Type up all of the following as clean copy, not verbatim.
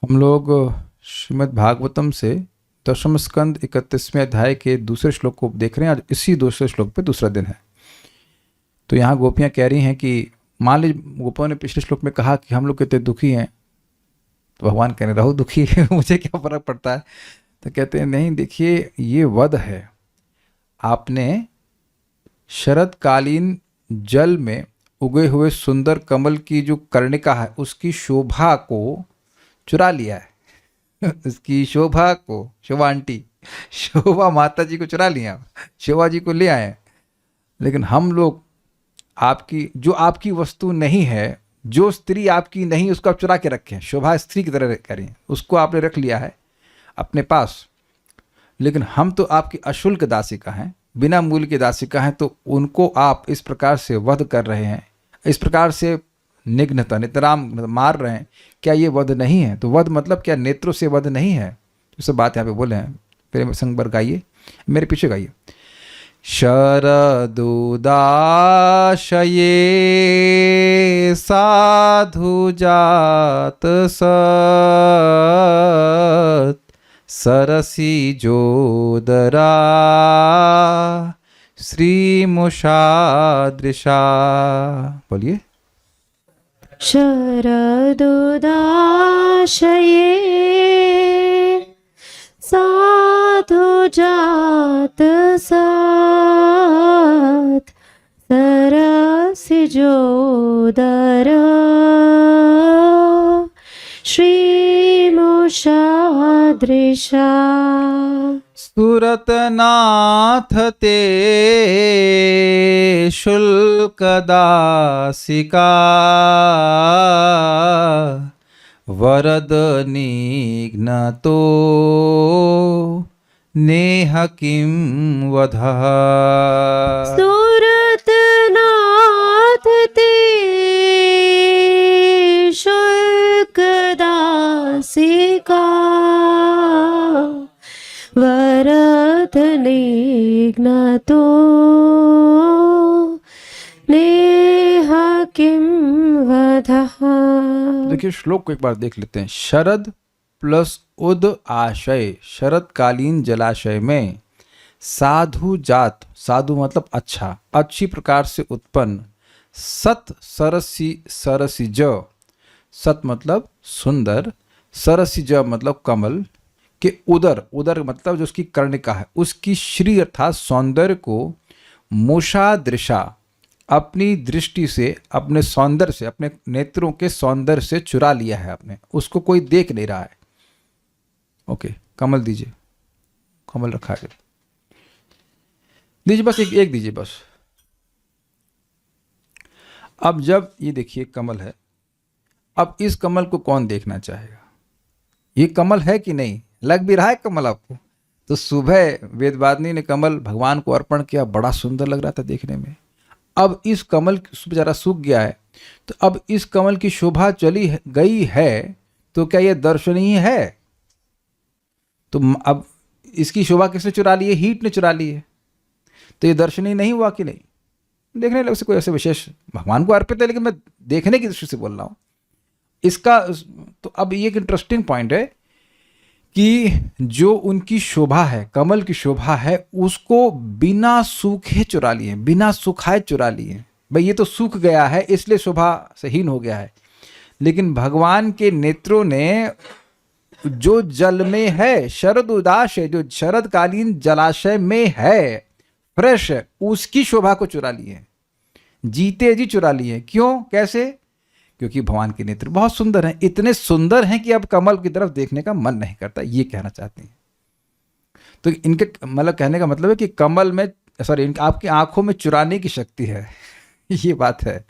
हम लोग श्रीमद् भागवतम से दशम स्कंद 31वें अध्याय के दूसरे श्लोक को देख रहे हैं। आज इसी दूसरे श्लोक पे दूसरा दिन है। तो यहाँ गोपियाँ कह रही हैं कि मान लीजिए गोपियों ने पिछले श्लोक में कहा कि हम लोग कितने दुखी हैं, तो भगवान कह रहे रहो दुखी मुझे क्या फर्क पड़ता है। तो कहते हैं नहीं, देखिए ये वध है। आपने शरदकालीन जल में उगे हुए सुंदर कमल की जो कर्णिका है उसकी शोभा को चुरा लिया है उसकी शोभा को, शोभा आंटी, शोभा माता जी को चुरा लिया, शोभा जी को ले आए। लेकिन हम लोग जो आपकी वस्तु नहीं है, जो स्त्री आपकी नहीं, उसको आप चुरा के रखे हैं। शोभा स्त्री की तरह करें, उसको आपने रख लिया है अपने पास। लेकिन हम तो आपकी अशुल्क दासिका हैं, बिना मूल्य की दासिका हैं, तो उनको आप इस प्रकार से वध कर रहे हैं, इस प्रकार से निघ्नता नितराम मार रहे हैं। क्या ये वध नहीं है? तो वध मतलब क्या नेत्रों से वध नहीं है? तो सब बात यहाँ पे बोले हैं। फिर संग बार गाइए, मेरे पीछे गाइए। शरदुदाशये साधु जात सत सरसी जोदरा श्रीमुषादृशा। बोलिए। शरदुदाशये साधु जात सत सरसिजोदरा श्रीमुषादृशा। सुरतनाथ ते शुल्कदासिका वरद निघ्नतो नेह किं वधः। सुरतनाथ ते शुल्कदासिका वरद निघ्नतो नेह किं वधः। देखिए श्लोक को एक बार देख लेते हैं। शरद प्लस उद आशय, शरदकालीन जलाशय में साधु जात, साधु मतलब अच्छा, अच्छी प्रकार से उत्पन्न, सत सरसिज, सत मतलब सुंदर, सरसिज मतलब कमल के उदर, उदर मतलब जो उसकी कर्णिका है, उसकी श्री अर्थात सौंदर्य को मुषादृशा, अपनी दृष्टि से, अपने सौंदर्य से, अपने नेत्रों के सौंदर्य से चुरा लिया है आपने, उसको कोई देख नहीं रहा है। ओके, कमल दीजिए, कमल रखा है, दीजिए बस एक दीजिए बस। अब जब ये देखिए कमल है, अब इस कमल को कौन देखना चाहेगा? ये कमल है कि नहीं? लग भी रहा है कमल आपको? तो सुबह वेदवादिनी ने कमल भगवान को अर्पण किया, बड़ा सुंदर लग रहा था देखने में। अब इस कमल बेचारा सूख गया है, तो अब इस कमल की शोभा चली गई है, तो क्या ये दर्शनीय है? तो अब इसकी शोभा किसने चुरा ली है? हीट ने चुरा ली है, तो ये दर्शनीय नहीं हुआ कि नहीं? देखने लगे से कोई ऐसे विशेष भगवान को अर्पित है, लेकिन मैं देखने की दृष्टि से बोल रहा हूँ इसका। तो अब ये एक इंटरेस्टिंग पॉइंट है कि जो उनकी शोभा है, कमल की शोभा है, उसको बिना सूखे चुरा लिए, बिना सुखाए चुरा लिए। भाई ये तो सूख गया है इसलिए शोभा से हीन हो गया है, लेकिन भगवान के नेत्रों ने जो जल में है, शरद उदास है, जो शरदकालीन जलाशय में है, फ्रेश है, उसकी शोभा को चुरा लिए, जीते जी चुरा लिए। क्यों, कैसे? क्योंकि भगवान के नेत्र बहुत सुंदर हैं, इतने सुंदर हैं कि अब कमल की तरफ देखने का मन नहीं करता, ये कहना चाहते हैं। तो इनके मतलब कहने का मतलब है कि कमल में, सॉरी, आपकी आंखों में चुराने की शक्ति है ये बात है।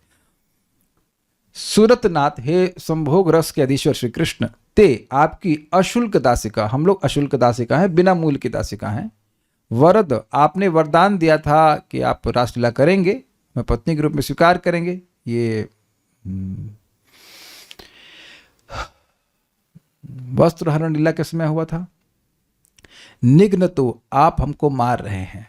सूरतनाथ, हे संभोग रस के अधीश्वर श्री कृष्ण, ते आपकी अशुल्क दासिका, हम लोग अशुल्क दासिका हैं, बिना मूल्य की दासिका हैं। वरद, आपने वरदान दिया था कि आप रासलीला करेंगे, मैं पत्नी के रूप में स्वीकार करेंगे। ये वस्त्र हरण लीला के समय हुआ था। निघ्न, तो आप हमको मार रहे हैं,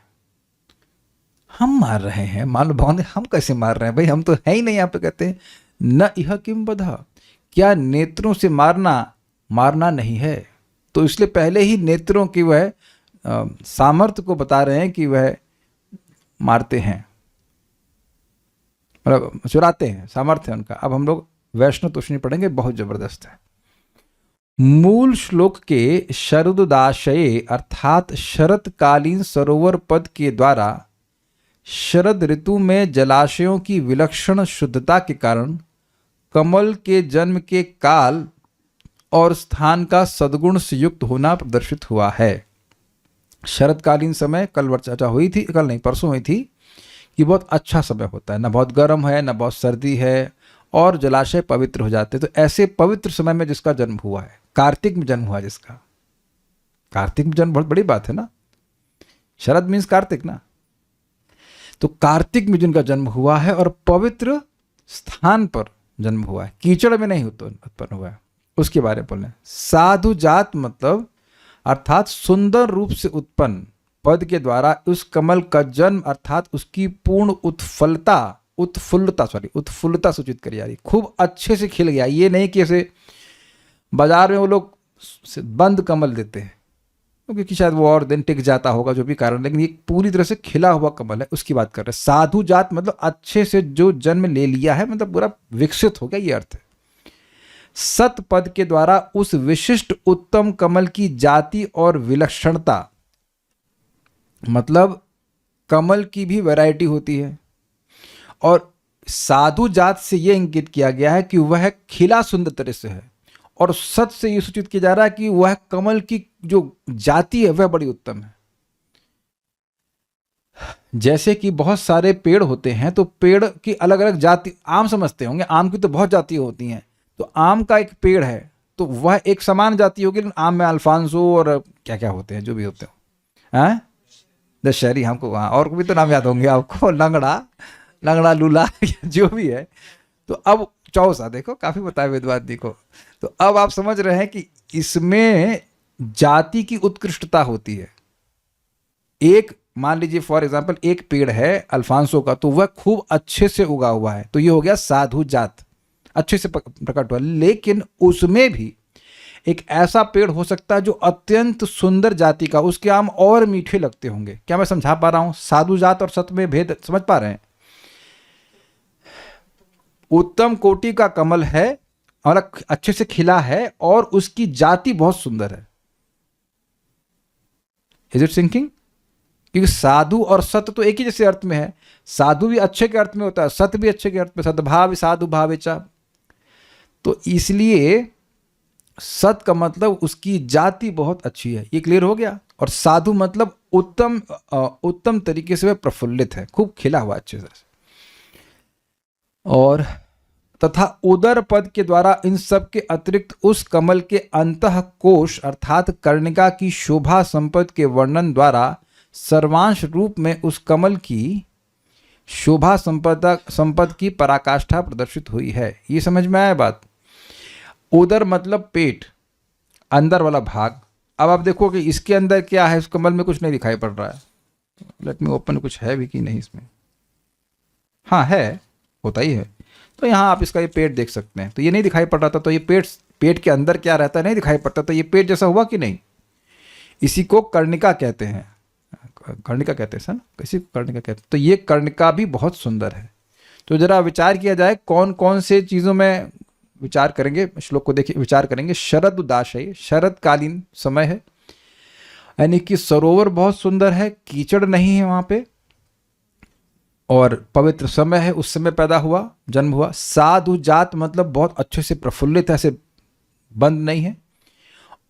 हम मार रहे हैं। मान लो भगवान, हम कैसे मार रहे हैं भाई, हम तो है ही नहीं। यहाँ पे कहते हैं न इह किम बधा, क्या नेत्रों से मारना मारना नहीं है। तो इसलिए पहले ही नेत्रों की वह सामर्थ्य को बता रहे हैं कि वह मारते हैं, मतलब चुराते हैं, सामर्थ्य है उनका। अब हम लोग वैष्णव तुष्णी पढ़ेंगे, बहुत जबरदस्त है। मूल श्लोक के शरदुदाशये अर्थात शरतकालीन सरोवर पद के द्वारा शरद ऋतु में जलाशयों की विलक्षण शुद्धता के कारण कमल के जन्म के काल और स्थान का सद्गुण से युक्त होना प्रदर्शित हुआ है। शरतकालीन समय कल चर्चा हुई थी, कल नहीं परसों हुई थी, कि बहुत अच्छा समय होता है, ना बहुत गर्म है ना बहुत सर्दी है, और जलाशय पवित्र हो जाते हैं। तो ऐसे पवित्र समय में जिसका जन्म हुआ है, कार्तिक में जन्म हुआ जिसका, कार्तिक में जन्म बहुत बड़ी बात है ना, शरद मीन्स कार्तिक ना, तो कार्तिक में जिनका जन्म हुआ है और पवित्र स्थान पर जन्म हुआ है, कीचड़ में नहीं उत्पन्न हुआ है, उसके बारे में बोल रहे हैं। साधु जात मतलब अर्थात सुंदर रूप से उत्पन्न पद के द्वारा उस कमल का जन्म अर्थात उसकी पूर्ण उत्फुल्लता सूचित करी जा रही, खूब अच्छे से खिल गया। ये नहीं कि ऐसे बाजार में वो लोग बंद कमल देते हैं, क्योंकि शायद वो और दिन टिक जाता होगा, जो भी कारण, लेकिन ये पूरी तरह से खिला हुआ कमल है, उसकी बात कर रहे हैं। साधु जात मतलब अच्छे से जो जन्म ले लिया है, मतलब पूरा विकसित हो गया, ये अर्थ है। सत पद के द्वारा उस विशिष्ट उत्तम कमल की जाति और विलक्षणता, मतलब कमल की भी वैरायटी होती है, और साधु जात से यह इंगित किया गया है कि वह खिला सुंदर तरह से है, और सत से यह सूचित किया जा रहा है कि वह कमल की जो जाति है वह बड़ी उत्तम है। जैसे कि बहुत सारे पेड़ होते हैं, तो पेड़ की अलग अलग जाति, आम समझते होंगे, आम की तो बहुत जाति होती हैं, तो आम का एक पेड़ है तो वह एक समान जाति होगी, लेकिन आम में अल्फांसो और क्या क्या होते हैं, जो भी होते हो, दशहरी, हमको वहाँ और भी तो नाम याद होंगे आपको, लंगड़ा लूला जो भी है। तो अब चौसा देखो, काफी बताया वेदवादी को, तो अब आप समझ रहे हैं कि इसमें जाति की उत्कृष्टता होती है। एक मान लीजिए फॉर एग्जांपल एक पेड़ है अल्फांसो का, तो वह खूब अच्छे से उगा हुआ है, तो ये हो गया साधु जात, अच्छे से प्रकट हुआ। लेकिन उसमें भी एक ऐसा पेड़ हो सकता है जो अत्यंत सुंदर जाति का, उसके आम और मीठे लगते होंगे। क्या मैं समझा पा रहा हूं? साधु जात और सत में भेद समझ पा रहे हैं? उत्तम कोटि का कमल है और अच्छे से खिला है और उसकी जाति बहुत सुंदर है। Is it sinking? क्योंकि साधु और सत तो एक ही जैसे अर्थ में है, साधु भी अच्छे के अर्थ में होता है, सत भी अच्छे के अर्थ में, सद्भाव साधु भावेचा। तो इसलिए सत का मतलब उसकी जाति बहुत अच्छी है, ये क्लियर हो गया। और साधु मतलब उत्तम तरीके से वह प्रफुल्लित है, खूब खिला हुआ अच्छे से। और तथा उदर पद के द्वारा इन सब के अतिरिक्त उस कमल के अंतः कोश अर्थात कर्णिका की शोभा संपद के वर्णन द्वारा सर्वांश रूप में उस कमल की शोभा संपद की पराकाष्ठा प्रदर्शित हुई है। ये समझ में आया बात? उदर मतलब पेट, अंदर वाला भाग। अब आप देखो कि इसके अंदर क्या है, इस कमल में कुछ नहीं दिखाई पड़ रहा है। लेट मी ओपन, कुछ है भी कि नहीं इसमें? हाँ है, होता ही है। तो यहाँ आप इसका ये पेट देख सकते हैं, तो ये नहीं दिखाई पड़ रहा था, तो ये पेट के अंदर क्या रहता है नहीं दिखाई पड़ता, तो ये पेट जैसा हुआ कि नहीं? इसी को कर्णिका कहते हैं, कर्णिका कहते हैं सर, इसी को कर्णिका कहते हैं। तो ये कर्णिका भी बहुत सुंदर है। तो जरा विचार किया जाए कौन कौन से चीज़ों में विचार करेंगे, श्लोक को देखिए, विचार करेंगे। शरद उदाशय, शरदकालीन समय है, यानी कि सरोवर बहुत सुंदर है, कीचड़ नहीं है वहां पे, और पवित्र समय है, उस समय पैदा हुआ, जन्म हुआ। साधु जात मतलब बहुत अच्छे से प्रफुल्लित है, ऐसे बंद नहीं है।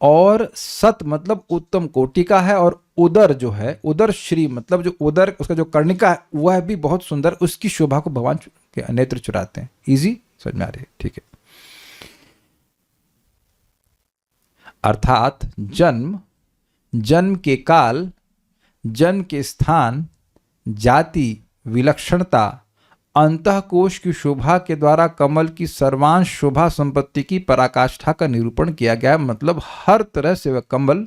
और सत मतलब उत्तम कोटि का है। और उदर जो है, उदर श्री मतलब जो उदर, उसका जो कर्णिका है वह भी बहुत सुंदर, उसकी शोभा को भगवान के नेत्र चुराते हैं। इजी समझ में आ रही है? ठीक है। अर्थात जन्म के काल, जन्म के स्थान, जाति, विलक्षणता, अंतःकोश की शोभा के द्वारा कमल की सर्वांश शोभा संपत्ति की पराकाष्ठा का निरूपण किया गया। मतलब हर तरह से वह कमल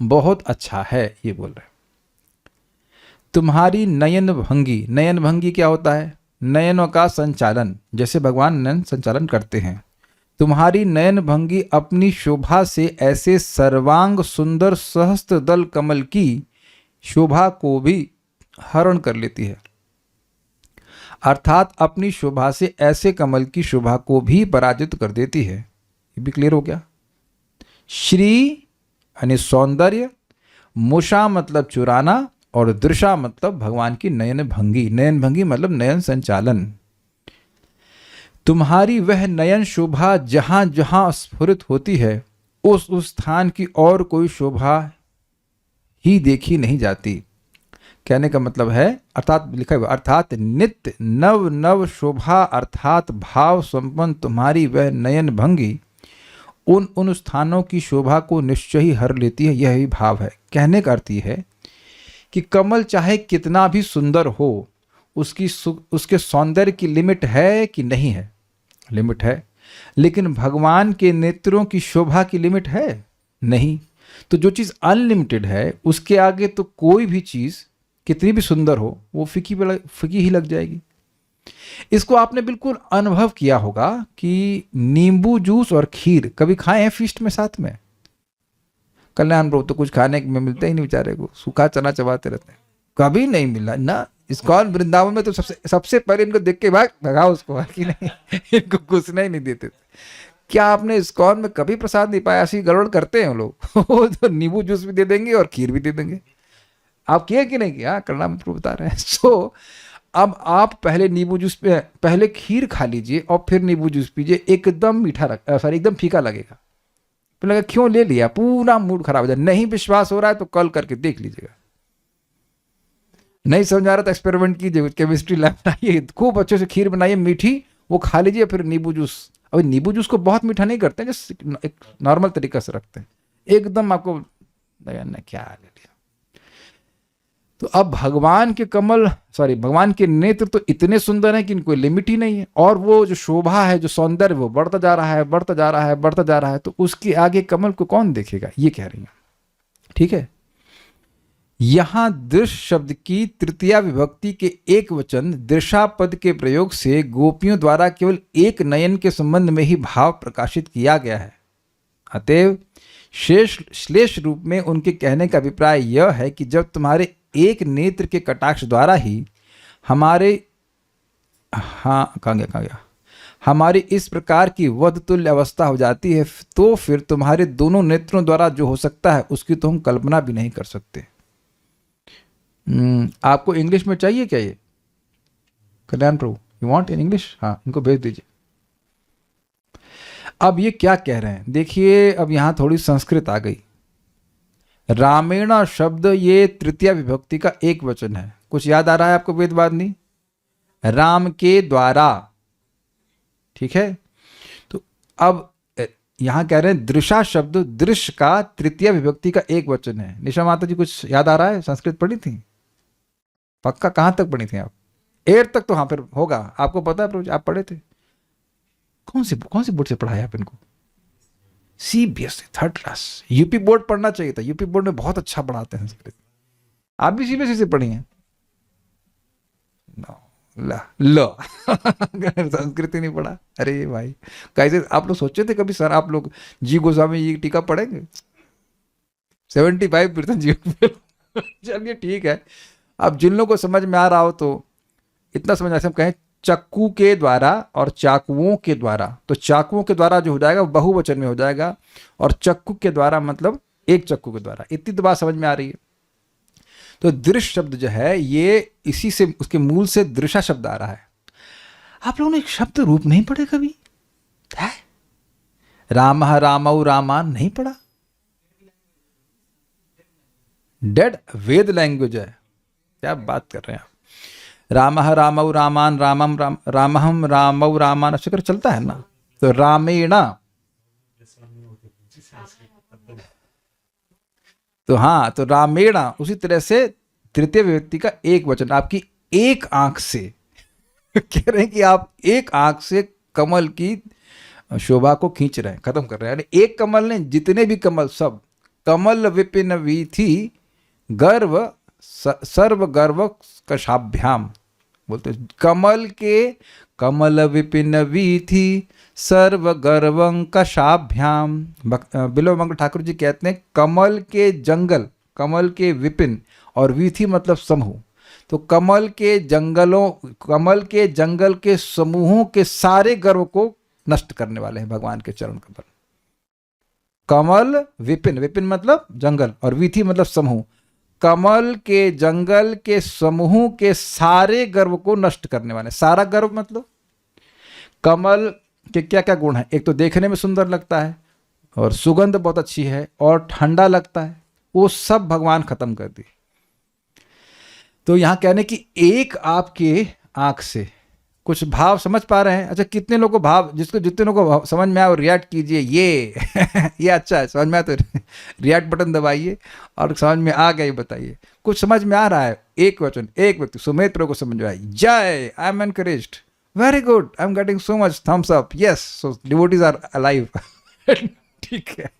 बहुत अच्छा है, ये बोल रहे। तुम्हारी नयन भंगी, नयन भंगी क्या होता है? नयनों का संचालन, जैसे भगवान नयन संचालन करते हैं। तुम्हारी नयन भंगी अपनी शोभा से ऐसे सर्वांग सुंदर सहस्त्र दल कमल की शोभा को भी हरण कर लेती है। अर्थात अपनी शोभा से ऐसे कमल की शोभा को भी पराजित कर देती है। ये भी क्लियर हो गया। श्री यानी सौंदर्य, मुषा मतलब चुराना, और दृशा मतलब भगवान की नयन भंगी। नयन भंगी मतलब नयन संचालन। तुम्हारी वह नयन शोभा जहां जहां स्फुरित होती है उस स्थान की और कोई शोभा ही देखी नहीं जाती। कहने का मतलब है, अर्थात लिखा हुआ, अर्थात नित्य नव नव शोभा अर्थात भाव संपन्न तुम्हारी वह नयन भंगी उन स्थानों की शोभा को निश्चय ही हर लेती है। यही भाव है। कहने का अर्थ यह है कि कमल चाहे कितना भी सुंदर हो, उसके सौंदर्य की लिमिट है कि नहीं है? लिमिट है। लेकिन भगवान के नेत्रों की शोभा की लिमिट है? नहीं। तो जो चीज़ अनलिमिटेड है उसके आगे तो कोई भी चीज़ कितनी भी सुंदर हो वो फीकी ही लग जाएगी। इसको आपने बिल्कुल अनुभव किया होगा कि नींबू जूस और खीर कभी खाए हैं फीस्ट में साथ में? कल्याण प्रभु तो कुछ खाने में मिलता ही नहीं बेचारे को, सूखा चना चबाते रहते हैं। कभी नहीं मिला ना। इस्कॉन वृंदावन में तो सबसे पहले इनको देख के भगाओ उसको कि नहीं, इनको घुसना ही नहीं देते थे। क्या आपने इस्कॉन में कभी प्रसाद नहीं पाया? ऐसी गड़बड़ करते हैं लोग। वो तो नींबू जूस भी दे देंगे और खीर भी दे देंगे। आप किए कि नहीं किया? कल्याण प्रभु बता रहे हैं। सो अब आप पहले नींबू जूस पे पहले खीर खा लीजिए और फिर नींबू जूस पीजिए, एकदम एकदम फीका लगेगा। फिर लगा क्यों ले लिया, पूरा मूड खराब हो जाए। नहीं विश्वास हो रहा है तो कल करके देख लीजिएगा। नहीं समझ आ रहा था, एक्सपेरिमेंट कीजिए, केमिस्ट्री लैब बनाइए, खूब अच्छे से खीर बनाइए मीठी, वो खा लीजिए, फिर नींबू जूस। अभी नींबू जूस को बहुत मीठा नहीं करते हैं, जस्ट एक नॉर्मल तरीका से रखते हैं, एकदम आपको लगना क्या ले लिया। तो अब भगवान के नेत्र तो इतने सुंदर हैं कि इनको लिमिट ही नहीं है। और वो जो शोभा है, जो सौंदर्य, वो बढ़ता जा रहा है, बढ़ता जा रहा है, बढ़ता जा रहा है। तो उसके आगे कमल को कौन देखेगा, ये कह रही हैं। ठीक है। यहां दृश्य शब्द की तृतीया विभक्ति के एक वचन दृशा पद के प्रयोग से गोपियों द्वारा केवल एक नयन के संबंध में ही भाव प्रकाशित किया गया है। अतएव श्लेष रूप में उनके कहने का अभिप्राय यह है कि जब तुम्हारे एक नेत्र के कटाक्ष द्वारा ही हमारी इस प्रकार की वध तुल्य अवस्था हो जाती है, तो फिर तुम्हारे दोनों नेत्रों द्वारा जो हो सकता है उसकी तो हम कल्पना भी नहीं कर सकते। आपको इंग्लिश में चाहिए क्या ये? कल्याण प्रभु, यू वांट इन इंग्लिश? हाँ, इनको भेज दीजिए। अब ये क्या कह रहे हैं देखिए, अब यहां थोड़ी संस्कृत आ गई। रामेण शब्द ये तृतीय विभक्ति का एक वचन है। कुछ याद आ रहा है आपको वेदवादनी? राम के द्वारा। ठीक है। तो अब यहां कह रहे हैं दृशा शब्द दृश्य का तृतीय विभक्ति का एक वचन है। निशा माता जी कुछ याद आ रहा है? संस्कृत पढ़ी थी पक्का? कहां तक पढ़ी थी आप? 8 तक तो हाँ फिर होगा। आपको पता है प्रभु, आप पढ़े थे? कौन सी बोर्ड से पढ़ाया आप इनको? CBSE 3rd class. UP board पढ़ना चाहिए था। यूपी बोर्ड में बहुत अच्छा पढ़ाते हैं संस्कृत। आप भी CBSE से पढ़ी हैं? संस्कृत ही नहीं पढ़ा? अरे भाई, कैसे आप लोग सोचे थे कभी सर आप लोग जी गोस्वामी जी की टीका पढ़ेंगे? 75% जी। चलिए ठीक है। अब जिन लोगों को समझ में आ रहा हो तो इतना समझ आ, हम कहें चक्कू के द्वारा और चाकुओं के द्वारा, तो चाकुओं के द्वारा जो हो जाएगा वो बहुवचन में हो जाएगा, और चक्कू के द्वारा मतलब एक चक्कू के द्वारा। इतनी तो बात समझ में आ रही है। तो दृश्य शब्द जो है ये इसी से, उसके मूल से दृशा शब्द आ रहा है। आप लोगों ने एक शब्द रूप नहीं पढ़े कभी? है राम रामौ रामान नहीं पढ़ा? डेड वेद लैंग्वेज है। क्या बात कर रहे हैं आप? राम रामौ रामान रामहम रामौ रामान अक्षर चलता है ना। तो रामेणा, तो हाँ, तो रामेणा उसी तरह से तृतीय विभक्ति का एक वचन। आपकी एक आंख से कह रहे हैं कि आप एक आंख से कमल की शोभा को खींच रहे हैं, खत्म कर रहे हैं। यानी एक कमल ने, जितने भी कमल सब कमल विपिन वीथि गर्व सर्व गर्व कशाभ्याम बोलते। कमल के कमल विपिन वीथि सर्व गर्वं कशाभ्याम। बिल्व मंगल ठाकुर जी कहते हैं कमल के जंगल, कमल के विपिन, और वीथि मतलब समूह, तो कमल के जंगलों, कमल के जंगल के समूहों के सारे गर्व को नष्ट करने वाले हैं भगवान के चरण कमल। कमल विपिन, विपिन मतलब जंगल, और वीथि मतलब समूह, कमल के जंगल के समूह के सारे गर्व को नष्ट करने वाले। सारा गर्व मतलब कमल के क्या क्या गुण हैं? एक तो देखने में सुंदर लगता है, और सुगंध बहुत अच्छी है, और ठंडा लगता है, वो सब भगवान खत्म कर दिए। तो यहां कहने की एक आपके आंख से कुछ भाव समझ पा रहे हैं? अच्छा, कितने लोगों को भाव, जिसको जितने लोगों को समझ में आया वो रिएक्ट कीजिए। ये अच्छा है, समझ में आया तो रिएक्ट बटन दबाइए, और समझ में आ गया ये बताइए। कुछ समझ में आ रहा है? एक वचन, एक व्यक्ति, सुमेध प्रो को समझ में आई, जय, I am encouraged, very good, I am getting so much thumbs up, yes, so devotees are alive. ठीक है,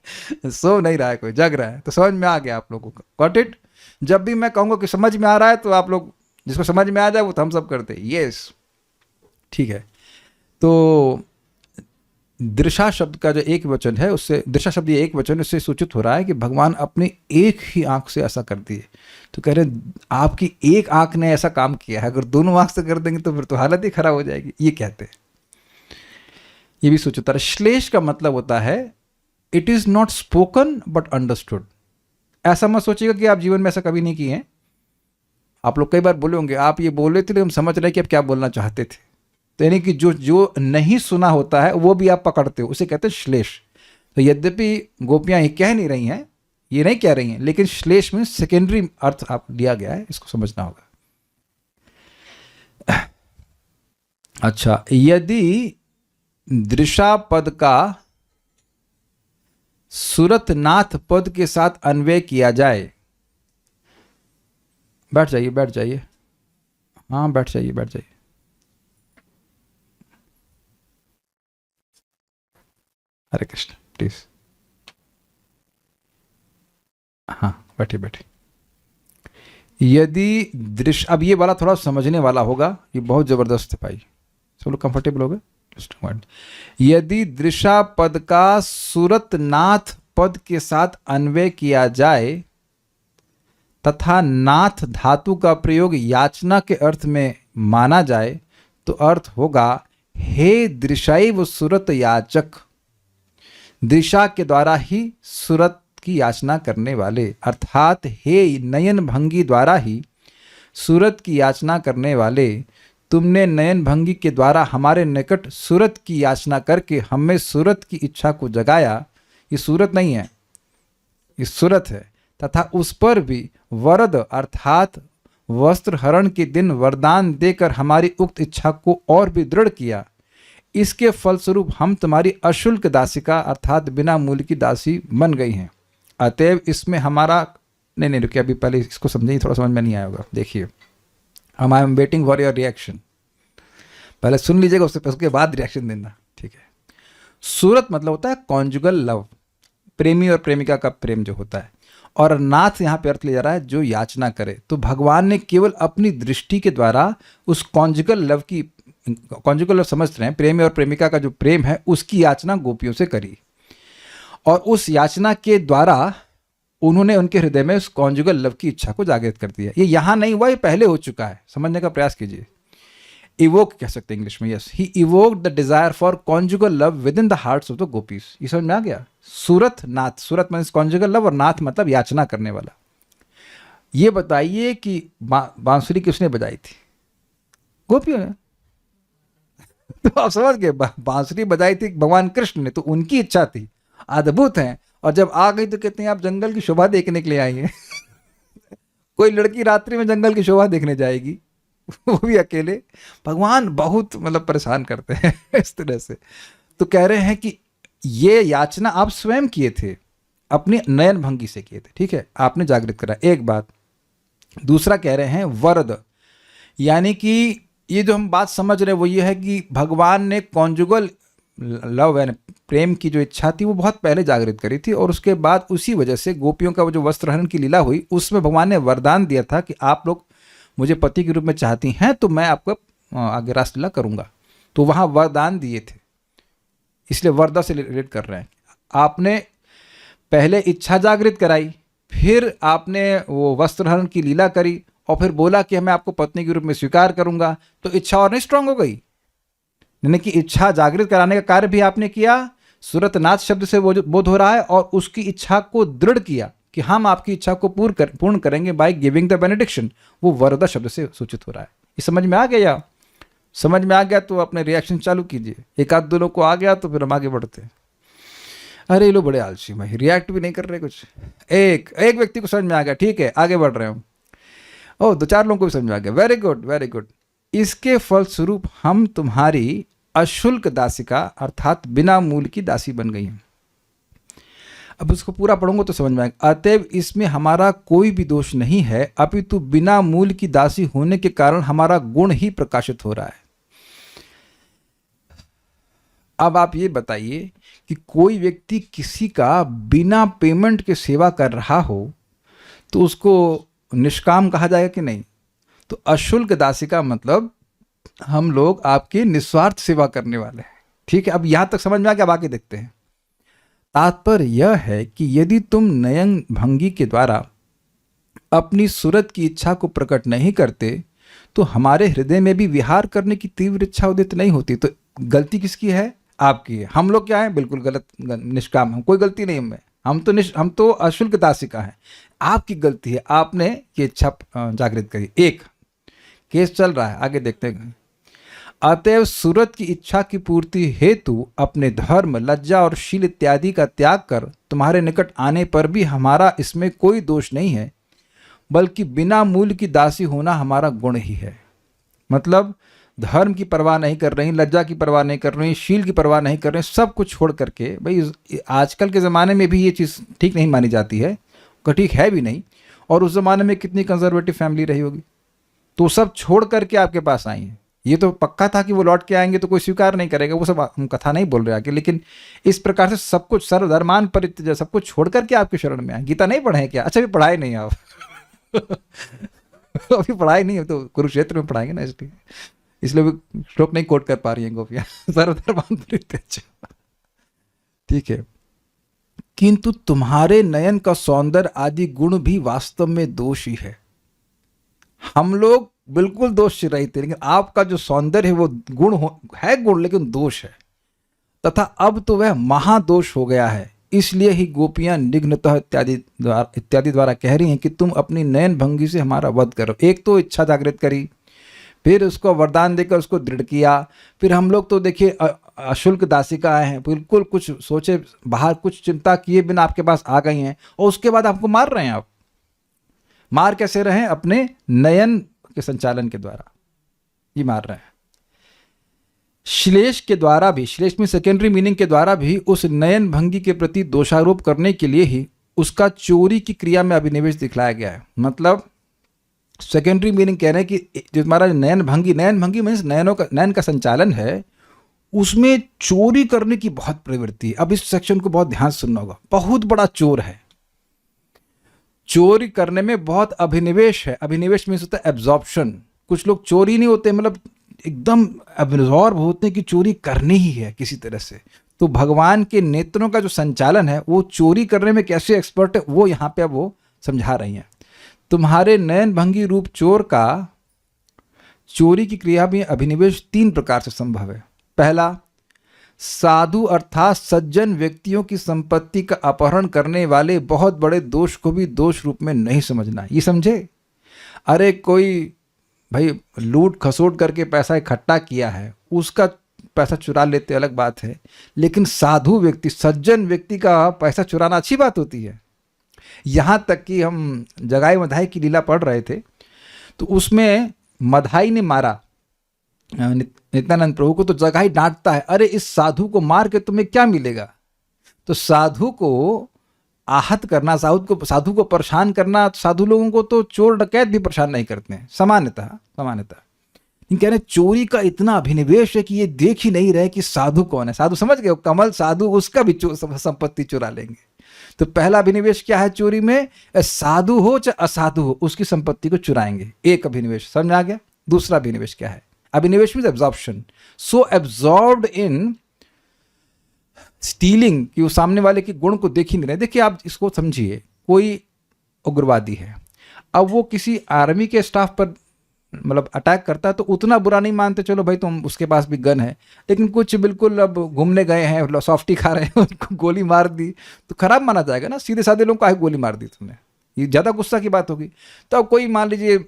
सो नहीं रहा है कोई, जग रहा है, तो समझ में आ गया आप लोगों को। Got it? जब भी मैं कहूँगा कि समझ में आ रहा है तो आप लोग, जिसको समझ में आ जाए वो थम्स अप करते, यस, ठीक है। तो दृशा शब्द का जो एक वचन है, उससे, दृशा शब्द ये एक वचन, उससे सूचित हो रहा है कि भगवान अपनी एक ही आंख से ऐसा कर दिए। तो कह रहे आपकी एक आंख ने ऐसा काम किया है, अगर दोनों आंख से कर देंगे तो फिर तो हालत ही खराब हो जाएगी, ये कहते हैं। ये भी सूचित होता है। श्लेष का मतलब होता है it is not spoken but understood. ऐसा मत सोचिएगा कि आप जीवन में ऐसा कभी नहीं किए हैं। आप लोग कई बार बोले होंगे, आप ये बोल रहे थे, हम समझ रहे कि आप क्या बोलना चाहते थे। तो यानी कि जो नहीं सुना होता है वो भी आप पकड़ते हो, उसे कहते हैं श्लेष। तो यद्यपि गोपियां ये कह नहीं रही हैं, ये नहीं कह रही हैं, लेकिन श्लेष में सेकेंडरी अर्थ आप लिया गया है, इसको समझना होगा। अच्छा, यदि दृशा पद का सुरतनाथ पद के साथ अन्वय किया जाए, बैठ जाइए, बैठ जाइए, हाँ बैठ जाइए, बैठ जाइए। हरे कृष्ण, प्लीज, हाँ बैठिए बैठिए। यदि दृश्य, अब ये वाला थोड़ा समझने वाला होगा, ये बहुत जबरदस्त है भाई, सब लोग कंफर्टेबल हो गए? यदि दृशा पद का सुरतनाथ पद के साथ अन्वय किया जाए तथा नाथ धातु का प्रयोग याचना के अर्थ में माना जाए, तो अर्थ होगा हे दृशैव सुरत याचक, दिशा के द्वारा ही सुरत की याचना करने वाले, अर्थात हे नयन भंगी द्वारा ही सुरत की याचना करने वाले, तुमने नयन भंगी के द्वारा हमारे निकट सुरत की याचना करके हमें सुरत की इच्छा को जगाया। ये सूरत नहीं है, ये सुरत है। तथा उस पर भी वरद अर्थात वस्त्र हरण के दिन वरदान देकर हमारी उक्त इच्छा को और भी दृढ़ किया। इसके फलस्वरूप हम तुम्हारी अशुल्क दासिका अर्थात बिना मूल्य की दासी बन गई हैं। अतएव इसमें हमारा, नहीं रुकिए, अभी पहले इसको समझिए, थोड़ा समझ में नहीं आया होगा। देखिए, I am waiting for your reaction, पहले सुन लीजिएगा, उसके बाद रिएक्शन देना, ठीक है। सूरत मतलब होता है कॉन्जुगल लव, प्रेमी और प्रेमिका का प्रेम जो होता है, और नाथ यहाँ पे अर्थ लिया जा रहा है जो याचना करे। तो भगवान ने केवल अपनी दृष्टि के द्वारा उस कॉन्जुगल लव की, कॉन्जुगल लव समझ रहे हैं, प्रेमी और प्रेमिका का जो प्रेम है उसकी याचना गोपियों से करी, और उस याचना के द्वारा उन्होंने उनके हृदय में उस कॉन्जुगल लव की इच्छा को जागृत कर दिया। ये यहाँ नहीं हुआ, ये पहले हो चुका है, समझने का प्रयास कीजिए। इवोक कह सकते हैं इंग्लिश में, yes, he evoked the desire for conjugal love with in the hearts of the gopis. ये समझ में आ गया? सूरत नाथ, सूरत मीन्स कॉन्जुगल लव, और नाथ मतलब याचना करने वाला। ये बताइए कि बांसुरी किसने बजाई थी? गोपियों ने। तो आप समझ गए, बांसुरी बजाई थी भगवान कृष्ण ने, तो उनकी इच्छा थी, अद्भुत है। और जब आ गई तो कहते हैं आप जंगल की शोभा देखने के लिए आई हैं। कोई लड़की रात्रि में जंगल की शोभा देखने जाएगी, वो भी अकेले? भगवान बहुत मतलब परेशान करते हैं इस तरह से। तो कह रहे हैं कि ये याचना आप स्वयं किए थे, अपनी नयन भंगी से किए थे, ठीक है, आपने जागृत करा, एक बात। दूसरा कह रहे हैं वरद, यानी कि ये जो हम बात समझ रहे हैं वो ये है कि भगवान ने कॉन्जुगल लव यानी प्रेम की जो इच्छा थी वो बहुत पहले जागृत करी थी, और उसके बाद उसी वजह से गोपियों का वो जो वस्त्रहरण की लीला हुई उसमें भगवान ने वरदान दिया था कि आप लोग मुझे पति के रूप में चाहती हैं तो मैं आपको आगे रासलीला करूंगा। तो वहाँ वरदान दिए थे, इसलिए वरदा से रिलेट कर रहे हैं। आपने पहले इच्छा जागृत कराई, फिर आपने वो वस्त्रहरण की लीला करी और फिर बोला कि मैं आपको पत्नी के रूप में स्वीकार करूंगा, तो इच्छा और नहीं स्ट्रांग हो गई। यानी कि इच्छा जागृत कराने का कार्य भी आपने किया, सुरतनाथ शब्द से वो बोध हो रहा है, और उसकी इच्छा को दृढ़ किया कि हम आपकी इच्छा को पूर्ण करेंगे बाय गिविंग द बेनेडिक्शन, वो वरदा शब्द से सूचित हो रहा है। ये समझ में आ गया? समझ में आ गया तो अपने रिएक्शन चालू कीजिए। एक आध दो लोग को आ गया तो फिर हम आगे बढ़ते हैं। अरे ये लोग बड़े आलसी भाई, रिएक्ट भी नहीं कर रहे कुछ। एक व्यक्ति को समझ में आ गया, ठीक है आगे बढ़ रहे हो। ओह, 2-4 लोगों को भी समझ में आ गया, वेरी गुड वेरी गुड। इसके फलस्वरूप हम तुम्हारी अशुल्क दासिका अर्थात बिना मूल की दासी बन गई हैं। अब उसको पूरा पढ़ूंगा तो समझ में आएगा। अतएव इसमें हमारा कोई भी दोष नहीं है, अपितु बिना मूल की दासी होने के कारण हमारा गुण ही प्रकाशित हो रहा है। अब आप ये बताइए कि कोई व्यक्ति किसी का बिना पेमेंट के सेवा कर रहा हो तो उसको निष्काम कहा जाएगा कि नहीं? तो अशुल्क दासी का मतलब हम लोग आपकी निस्वार्थ सेवा करने वाले हैं, ठीक है। अब यहां तक समझ में आ गया, अब आगे देखते हैं। तात्पर्य यह है कि यदि तुम नयन भंगी के द्वारा अपनी सूरत की इच्छा को प्रकट नहीं करते तो हमारे हृदय में भी विहार करने की तीव्र इच्छा उदित नहीं होती। तो गलती किसकी है? आपकी है। हम लोग क्या है? बिल्कुल गलत, निष्काम। हम कोई गलती नहीं हमें, हम तो अशुल्क दासिका है। आपकी गलती है, आपने ये इच्छा जागृत करी। एक केस चल रहा है, आगे देखते हैं। अतएव सूरत की इच्छा की पूर्ति हेतु अपने धर्म, लज्जा और शील इत्यादि का त्याग कर तुम्हारे निकट आने पर भी हमारा इसमें कोई दोष नहीं है, बल्कि बिना मूल की दासी होना हमारा गुण ही है। मतलब धर्म की परवाह नहीं कर रही, लज्जा की परवाह नहीं कर रही, शील की परवाह नहीं कर रही, सब कुछ छोड़ करके, भाई आजकल के ज़माने में भी ये चीज़ ठीक नहीं मानी जाती है, ठीक है भी नहीं। और उस ज़माने में कितनी कंजर्वेटिव फैमिली रही होगी, तो सब छोड़ करके आपके पास आई हैं। ये तो पक्का था कि वो लौट के आएंगे तो कोई स्वीकार नहीं करेगा, वो सब हम कथा नहीं बोल रहे आगे, लेकिन इस प्रकार से सब कुछ सर्वधर्मान परित्यज्य सब कुछ छोड़ करके आपके शरण में आए। गीता नहीं पढ़े क्या? अच्छा, अभी पढ़ाए नहीं आप अभी पढ़ाई नहीं है तो कुरुक्षेत्र में पढ़ाएंगे ना, इसलिए श्लोक नहीं कोट कर पा रही हैं गोपियां। सर्वधर्मान परित्यज्य, ठीक है। किंतु तुम्हारे नयन का सौंदर्य आदि गुण भी वास्तव में दोष ही है। हम लोग बिल्कुल दोष से रहित थे, लेकिन आपका जो सौंदर्य है वो है गुण, लेकिन दोष है, तथा अब तो वह महादोष हो गया है। इसलिए ही गोपियां निघ्नतः इत्यादि द्वारा कह रही हैं कि तुम अपनी नयन भंगी से हमारा वध करो। एक तो इच्छा जागृत करी, फिर उसको वरदान देकर उसको दृढ़ किया, फिर हम लोग तो देखिए अशुल्क दासिका आए हैं, बिल्कुल कुछ सोचे बाहर कुछ चिंता किए बिना आपके पास आ गई हैं, और उसके बाद आपको मार रहे हैं। आप मार कैसे रहे हैं? अपने नयन के संचालन के द्वारा ये मार रहे हैं। श्लेष के द्वारा भी, श्लेष में सेकेंडरी मीनिंग के द्वारा भी उस नयन भंगी के प्रति दोषारोप करने के लिए ही उसका चोरी की क्रिया में अभिनिवेश दिखलाया गया है। मतलब सेकेंडरी मीनिंग कह रहे हैं कि जो हमारा नयन भंगी मीन्स नयन का संचालन है, उसमें चोरी करने की बहुत प्रवृत्ति है। अब इस सेक्शन को बहुत ध्यान से सुनना होगा, बहुत बड़ा चोर है, चोरी करने में बहुत अभिनिवेश है। अभिनिवेश मीन्स होता है एब्जॉर्प्शन। कुछ लोग चोरी नहीं होते, मतलब एकदम एब्जॉर्ब होते हैं कि चोरी करनी ही है किसी तरह से। तो भगवान के नेत्रों का जो संचालन है वो चोरी करने में कैसे एक्सपर्ट है, वो यहाँ पे अब वो समझा रही हैं। तुम्हारे नयन भंगी रूप चोर का चोरी की क्रिया में अभिनिवेश 3 प्रकार से संभव है। पहला, साधु अर्थात सज्जन व्यक्तियों की संपत्ति का अपहरण करने वाले बहुत बड़े दोष को भी दोष रूप में नहीं समझना। ये समझे? अरे कोई भाई लूट खसोट करके पैसा इकट्ठा किया है, उसका पैसा चुरा लेते अलग बात है, लेकिन साधु व्यक्ति, सज्जन व्यक्ति का पैसा चुराना अच्छी बात होती है। यहाँ तक कि हम जगाई मधाई की लीला पढ़ रहे थे तो उसमें मधाई ने मारा नित्यानंद प्रभु को, तो जगाई डांटता है, अरे इस साधु को मार के तुम्हें क्या मिलेगा? तो साधु को आहत करना, साधु को परेशान करना, साधु लोगों को तो चोर डकैत भी परेशान नहीं करते हैं सामान्यतः। कह रहे चोरी का इतना अभिनिवेश है कि ये देख ही नहीं रहे कि साधु कौन है। साधु समझ गए, कमल साधु, उसका भी संपत्ति चुरा लेंगे। तो पहला अभिनिवेश क्या है चोरी में? साधु हो चाहे असाधु हो, उसकी संपत्ति को चुराएंगे। एक अभिनिवेश समझ आ गया। दूसरा अभिनिवेश क्या है? अभिनिवेश means absorption, so absorbed in stealing कि वो सामने वाले के गुण को देख ही नहीं रहे। देखिए आप इसको समझिए, कोई उग्रवादी है, अब वो किसी आर्मी के स्टाफ पर मतलब अटैक करता है तो उतना बुरा नहीं मानते, चलो भाई तुम उसके पास भी गन है। लेकिन कुछ बिल्कुल अब घूमने गए हैं, सॉफ्टी खा रहे हैं, उनको गोली मार दी तो खराब माना जाएगा ना। सीधे साधे लोग को गोली मार दी तुमने, ये ज़्यादा गुस्सा की बात होगी। तो अब कोई मान लीजिए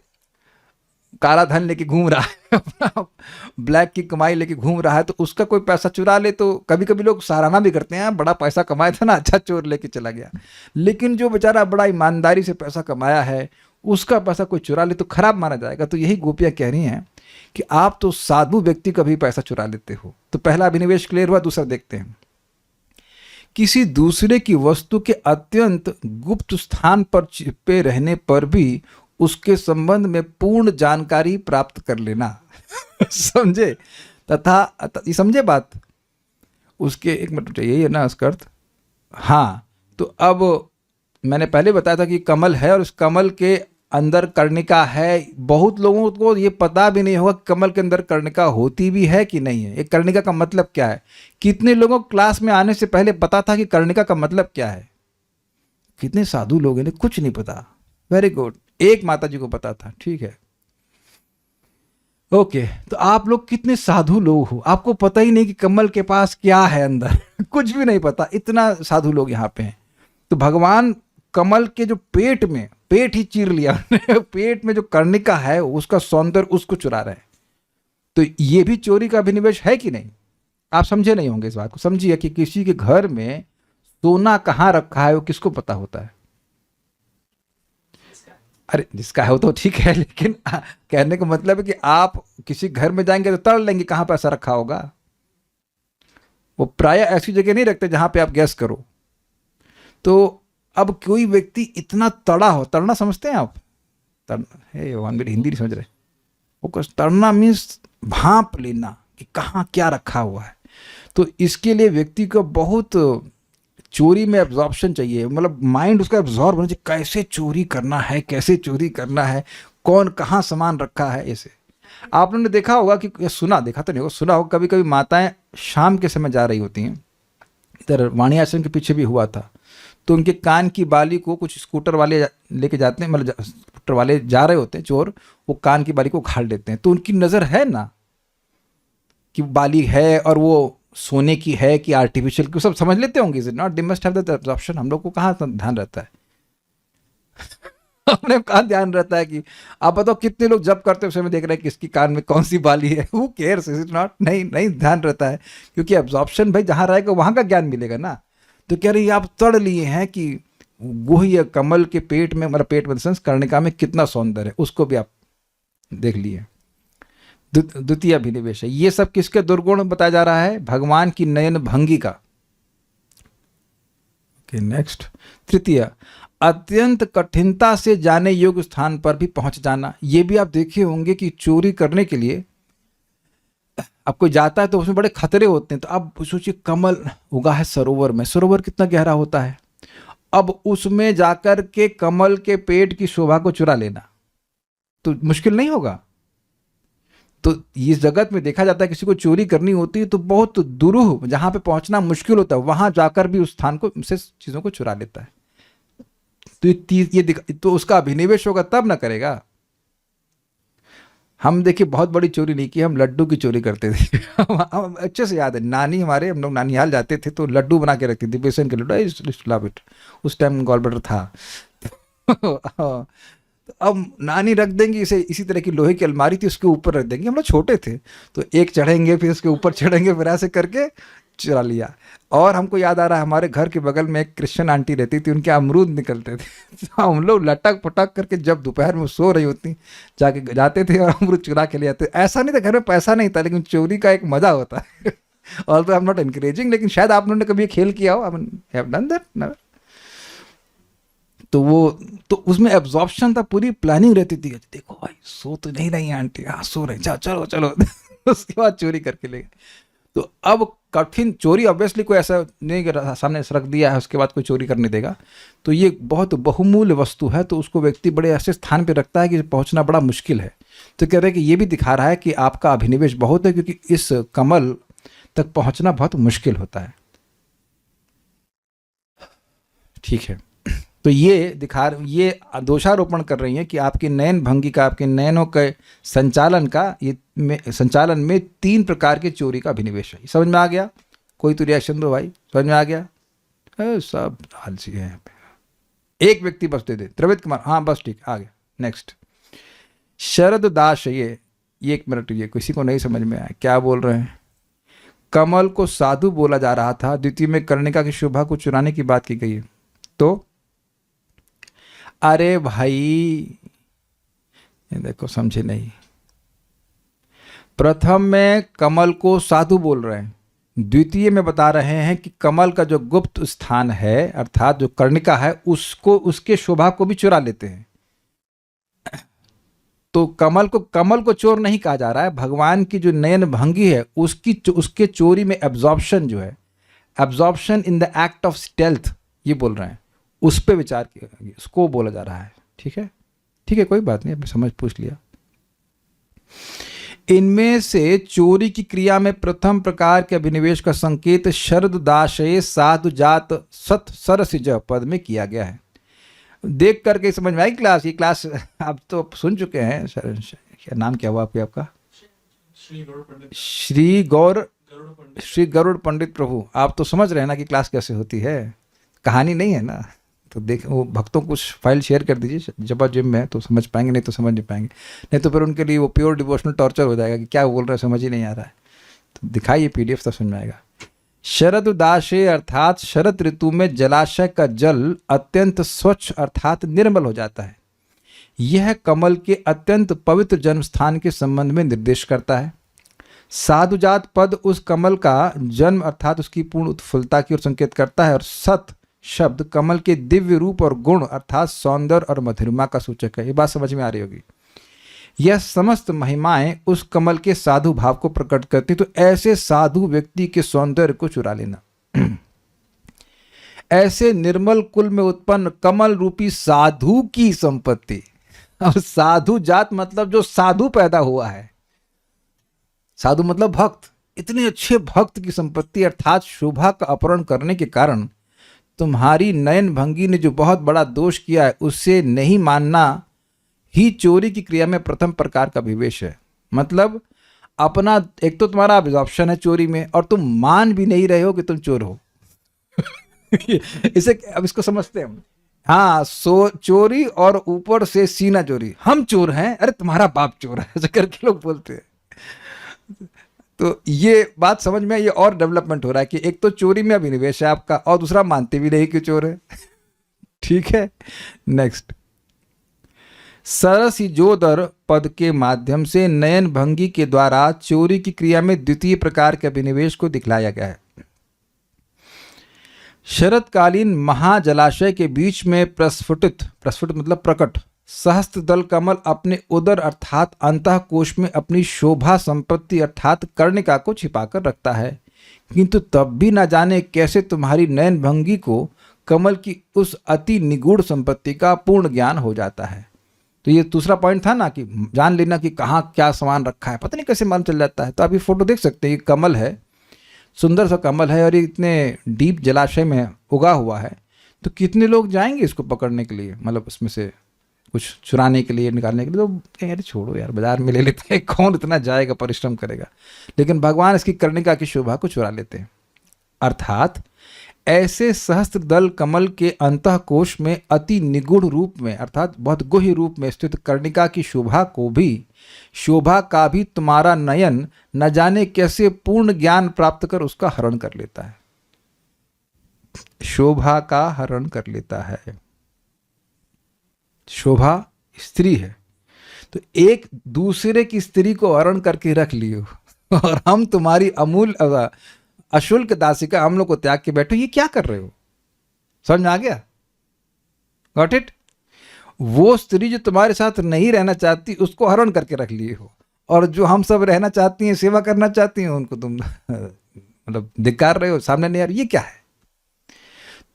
काला धन लेके घूम रहा है, अपना ब्लैक की कमाई लेके घूम रहा है, तो उसका कोई पैसा चुरा ले तो कभी कभी लोग सराहना भी करते हैं, बड़ा पैसा कमाया था ना, अच्छा चोर लेके चला गया। लेकिन जो बेचारा बड़ा ईमानदारी से पैसा कमाया है, उसका पैसा कोई चुरा ले तो खराब माना जाएगा। तो यही गोपियाँ कह रही हैं कि आप तो साधु व्यक्ति का भी पैसा चुरा लेते हो। तो पहला अभिनिवेश क्लियर हुआ। दूसरा देखते हैं, किसी दूसरे की वस्तु के अत्यंत गुप्त स्थान पर छिपे रहने पर भी उसके संबंध में पूर्ण जानकारी प्राप्त कर लेना। समझे? तथा ये समझे बात उसके, एक मिनट यही है ना उसका अर्थ। हाँ, तो अब मैंने पहले बताया था कि कमल है और उस कमल के अंदर कर्णिका है। बहुत लोगों को ये पता भी नहीं होगा कमल के अंदर कर्णिका होती भी है कि नहीं है। एक कर्णिका का मतलब क्या है? कितने लोगों को क्लास में आने से पहले पता था कि कर्णिका का मतलब क्या है? कितने साधु लोग हैं, कुछ नहीं पता। वेरी गुड, एक माता जी को पता था, ठीक है, ओके। तो आप लोग कितने साधु लोग हो, आपको पता ही नहीं कि कमल के पास क्या है अंदर। कुछ भी नहीं पता, इतना साधु लोग यहाँ पे हैं। तो भगवान कमल के जो पेट में, पेट ही चीर लिया पेट में जो कर्णिका है उसका सौंदर्य उसको चुरा रहे हैं। तो ये भी चोरी का अभिनिवेश है कि नहीं? आप समझे नहीं होंगे इस बात को। समझिए कि किसी के घर में सोना कहाँ रखा है वो किसको पता होता है? अरे जिसका है वो तो ठीक है, लेकिन कहने का मतलब है कि आप किसी घर में जाएंगे तो तड़ लेंगे कहाँ पैसा रखा होगा। वो प्राय ऐसी जगह नहीं रखते जहां पे आप गैस करो। तो अब कोई व्यक्ति इतना तड़ा हो, तड़ना समझते हैं आप? हे भगवान, मेरी हिंदी नहीं समझ रहे। वो तड़ना मीन्स भांप लेना कि कहाँ क्या रखा हुआ है। तो इसके लिए व्यक्ति को बहुत चोरी में एब्जॉर्प्शन चाहिए, मतलब माइंड उसका एब्जॉर्ब होना चाहिए, कैसे चोरी करना है, कैसे चोरी करना है, कौन कहाँ सामान रखा है। ऐसे आप लोगों ने देखा होगा कि सुना, देखा तो नहीं होगा, सुना होगा कभी कभी माताएं शाम के समय जा रही होती हैं। इधर वाणी आश्रम के पीछे भी हुआ था, तो उनके कान की बाली को कुछ स्कूटर वाले लेके जाते हैं, मतलब स्कूटर वाले जा रहे होते हैं चोर, वो कान की बाली को उखाड़ लेते हैं। तो उनकी नज़र है ना कि बाली है और वो सोने की है कि आर्टिफिशियल की, सब समझ लेते होंगे। Is it not? They must have that option. हम लोग को कहाँ ध्यान रहता है? अपने कहाँ ध्यान रहता है कि आप बताओ कितने लोग जब करते हैं उस समय देख रहे हैं किसकी कान में कौन सी बाली है। Who cares? Is it not? नहीं नहीं ध्यान रहता है, क्योंकि एब्जॉर्प्शन भाई जहाँ रहेगा वहाँ का ज्ञान मिलेगा ना। तो कह रही आप तड़ लिए हैं कि गुह्य कमल के पेट में, मतलब पेट में सेंस कर्णिका में कितना सौंदर्य है, उसको भी आप देख लिए। द्वितीय अभिनिवेश है। ये सब किसके दुर्गुण बताया जा रहा है? भगवान की नयन भंगी का। Okay, next. तृतीय, अत्यंत कठिनता से जाने योग्य स्थान पर भी पहुंच जाना। ये भी आप देखे होंगे कि चोरी करने के लिए अब कोई जाता है तो उसमें बड़े खतरे होते हैं। तो आप सोचिए कमल उगा है सरोवर में, सरोवर कितना गहरा होता है, अब उसमें जाकर के कमल के पेट की शोभा को चुरा लेना तो मुश्किल नहीं होगा? तो इस जगत में देखा जाता है किसी को चोरी करनी होती है तो बहुत दुरूह जहां पे पहुंचना मुश्किल होता है, वहां जाकर भी उस स्थान को से चीजों को चुरा लेता है। तो तो उसका अभिनिवेश होगा तब ना करेगा। हम देखिए बहुत बड़ी चोरी नहीं की, हम लड्डू की चोरी करते थे। हम अच्छे से याद है, नानी हमारे, हम लोग नानिहाल जाते थे तो लड्डू बना के रखती थी, बेसन के लड्डू। Love it. उस टाइम गॉलब्लैडर था। तो अब नानी रख देंगी इसे, इसी तरह की लोहे की अलमारी थी, उसके ऊपर रख देंगे। हम लोग छोटे थे तो एक चढ़ेंगे फिर उसके ऊपर चढ़ेंगे, फिर ऐसे करके चुरा लिया। और हमको याद आ रहा है हमारे घर के बगल में एक क्रिश्चियन आंटी रहती थी, उनके अमरूद निकलते थे। तो हम लोग लटक पटक करके जब दोपहर में सो रही होती जाके जाते थे और अमरूद चुरा के ले आते। ऐसा नहीं था, घर में पैसा नहीं था, लेकिन चोरी का एक मजा होता है। और तो आई एम नॉट एनकरेजिंग, लेकिन शायद आप लोगों ने कभी खेल किया हो। I have done that never. तो वो तो उसमें एब्जॉर्प्शन था, पूरी प्लानिंग रहती थी। देखो भाई सो तो नहीं रही आंटी, हाँ सो रही, चलो चलो। उसके बाद चोरी करके ले गए। तो तो अब कठिन चोरी ऑब्वियसली कोई ऐसा नहीं कि सामने से रख दिया है उसके बाद कोई चोरी करने देगा, तो ये बहुत बहुमूल्य वस्तु है, तो उसको व्यक्ति बड़े ऐसे स्थान पे रखता है कि पहुंचना बड़ा मुश्किल है। तो कह रहे हैं कि ये भी दिखा रहा है कि आपका अभिनिवेश बहुत है, क्योंकि इस कमल तक पहुंचना बहुत मुश्किल होता है। ठीक है, तो ये दोषारोपण कर रही हैं कि आपकी नयन भंगी का, आपके नयनों के संचालन में 3 प्रकार के चोरी का अभिनिवेश है। समझ में आ गया? कोई तो रिएक्शन दो भाई, समझ में आ गया? सब आलसी है यहाँ पे। एक व्यक्ति बस दे दे, द्रवित कुमार, हाँ बस ठीक, आ गया। नेक्स्ट, शरद दास, ये 1 मिनट, ये किसी को नहीं समझ में आया क्या बोल रहे हैं। कमल को साधु बोला जा रहा था, द्वितीय में कर्णिका की शोभा को चुराने की बात की गई है। तो अरे भाई ये देखो, समझे नहीं। प्रथम में कमल को साधु बोल रहे हैं, द्वितीय में बता रहे हैं कि कमल का जो गुप्त स्थान है अर्थात जो कर्णिका है उसको, उसके शोभा को भी चुरा लेते हैं। तो कमल को चोर नहीं कहा जा रहा है, भगवान की जो नयन भंगी है उसके चोरी में एब्जॉर्प्शन जो है, absorption in the act of stealth, ये बोल रहे हैं, उस पर विचार किया, उसको बोला जा रहा है। ठीक है, ठीक है, कोई बात नहीं, आपने समझ पूछ लिया। इनमें से चोरी की क्रिया में प्रथम प्रकार के अभिनिवेश का संकेत शरद दाशये साधु जात सत सरसिज पद में किया गया है। देख करके समझ में आई क्लास? ये क्लास आप तो सुन चुके हैं। क्या नाम क्या हुआ आपका? श्री गरुड़ पंडित प्रभु। आप तो समझ रहे हैं ना कि क्लास कैसे होती है, कहानी नहीं है ना। तो देख, वो भक्तों को कुछ फाइल शेयर कर दीजिए जब जिम में, तो समझ पाएंगे, नहीं तो समझ नहीं पाएंगे, नहीं तो फिर उनके लिए वो प्योर डिवोशनल टॉर्चर हो जाएगा कि क्या बोल रहे हैं समझ ही नहीं आ रहा है। तो दिखाइए PDF, तब समझ में आएगा। शरद उदाशे अर्थात शरद ऋतु में जलाशय का जल अत्यंत स्वच्छ अर्थात निर्मल हो जाता है। यह कमल के अत्यंत पवित्र जन्म स्थान के संबंध में निर्देश करता है। साधुजात पद उस कमल का जन्म अर्थात उसकी पूर्ण उत्फुल्लता की ओर संकेत करता है, और सत शब्द कमल के दिव्य रूप और गुण अर्थात सौंदर्य और मधुरिमा का सूचक है। ये बात समझ में आ रही होगी। यह समस्त महिमाएं उस कमल के साधु भाव को प्रकट करती, तो ऐसे साधु व्यक्ति के सौंदर्य को चुरा लेना। ऐसे निर्मल कुल में उत्पन्न कमल रूपी साधु की संपत्ति, अब साधु जात मतलब जो साधु पैदा हुआ है, साधु मतलब भक्त, इतने अच्छे भक्त की संपत्ति अर्थात शोभा का अपहरण करने के कारण तुम्हारी नयन भंगी ने जो बहुत बड़ा दोष किया है उससे नहीं मानना ही चोरी की क्रिया में प्रथम प्रकार का अभिनिवेश है। मतलब अपना, एक तो तुम्हारा अब्जॉर्प्शन है चोरी में, और तुम मान भी नहीं रहे हो कि तुम चोर हो। इसे, अब इसको समझते हैं हम। हाँ, चोरी और ऊपर से सीना चोरी, हम चोर हैं, अरे तुम्हारा बाप चोर है, ऐसे करके लोग बोलते हैं। तो ये बात समझ में, ये और डेवलपमेंट हो रहा है कि एक तो चोरी में अभिनिवेश है आपका, और दूसरा मानते भी नहीं कि चोर है। ठीक है, नेक्स्ट, सरसिजोदर पद के माध्यम से नयन भंगी के द्वारा चोरी की क्रिया में द्वितीय प्रकार के अभिनिवेश को दिखलाया गया है। शरतकालीन महाजलाशय के बीच में प्रस्फुटित मतलब प्रकट सहस्त्र दल कमल अपने उदर अर्थात अंतःकोश में अपनी शोभा संपत्ति अर्थात कर्णिका को छिपाकर रखता है, किंतु तब भी न जाने कैसे तुम्हारी नयन भंगी को कमल की उस अति निगूढ़ संपत्ति का पूर्ण ज्ञान हो जाता है। तो ये दूसरा पॉइंट था ना कि जान लेना कि कहाँ क्या सामान रखा है, पता नहीं कैसे मालूम चल जाता है। तो आप ये फोटो देख सकते हैं, ये कमल है, सुंदर सा कमल है, और ये इतने डीप जलाशय में उगा हुआ है। तो कितने लोग जाएंगे इसको पकड़ने के लिए, मतलब उसमें से कुछ चुराने के लिए, निकालने के लिए। तो यार छोड़ो यार, बाजार में ले लेते हैं, कौन इतना जाएगा, परिश्रम करेगा। लेकिन भगवान इसकी कर्णिका की शोभा को चुरा लेते हैं। अर्थात ऐसे सहस्त्र दल कमल के अंतःकोश में अति निगूढ़ रूप में अर्थात बहुत गुह्य रूप में स्थित कर्णिका की शोभा का भी तुम्हारा नयन न जाने कैसे पूर्ण ज्ञान प्राप्त कर उसका हरण कर लेता है। शोभा का हरण कर लेता है। शोभा स्त्री है, तो एक दूसरे की स्त्री को हरण करके रख लियो, और हम तुम्हारी अमूल्य अशुल्क दासिका हम लोग को त्याग के बैठो, ये क्या कर रहे हो? समझ में आ गया? Got it? वो स्त्री जो तुम्हारे साथ नहीं रहना चाहती उसको हरण करके रख लिए हो, और जो हम सब रहना चाहती हैं, सेवा करना चाहती हैं, उनको तुम मतलब धिक्कार रहे हो, सामने नहीं आ रही, ये क्या है?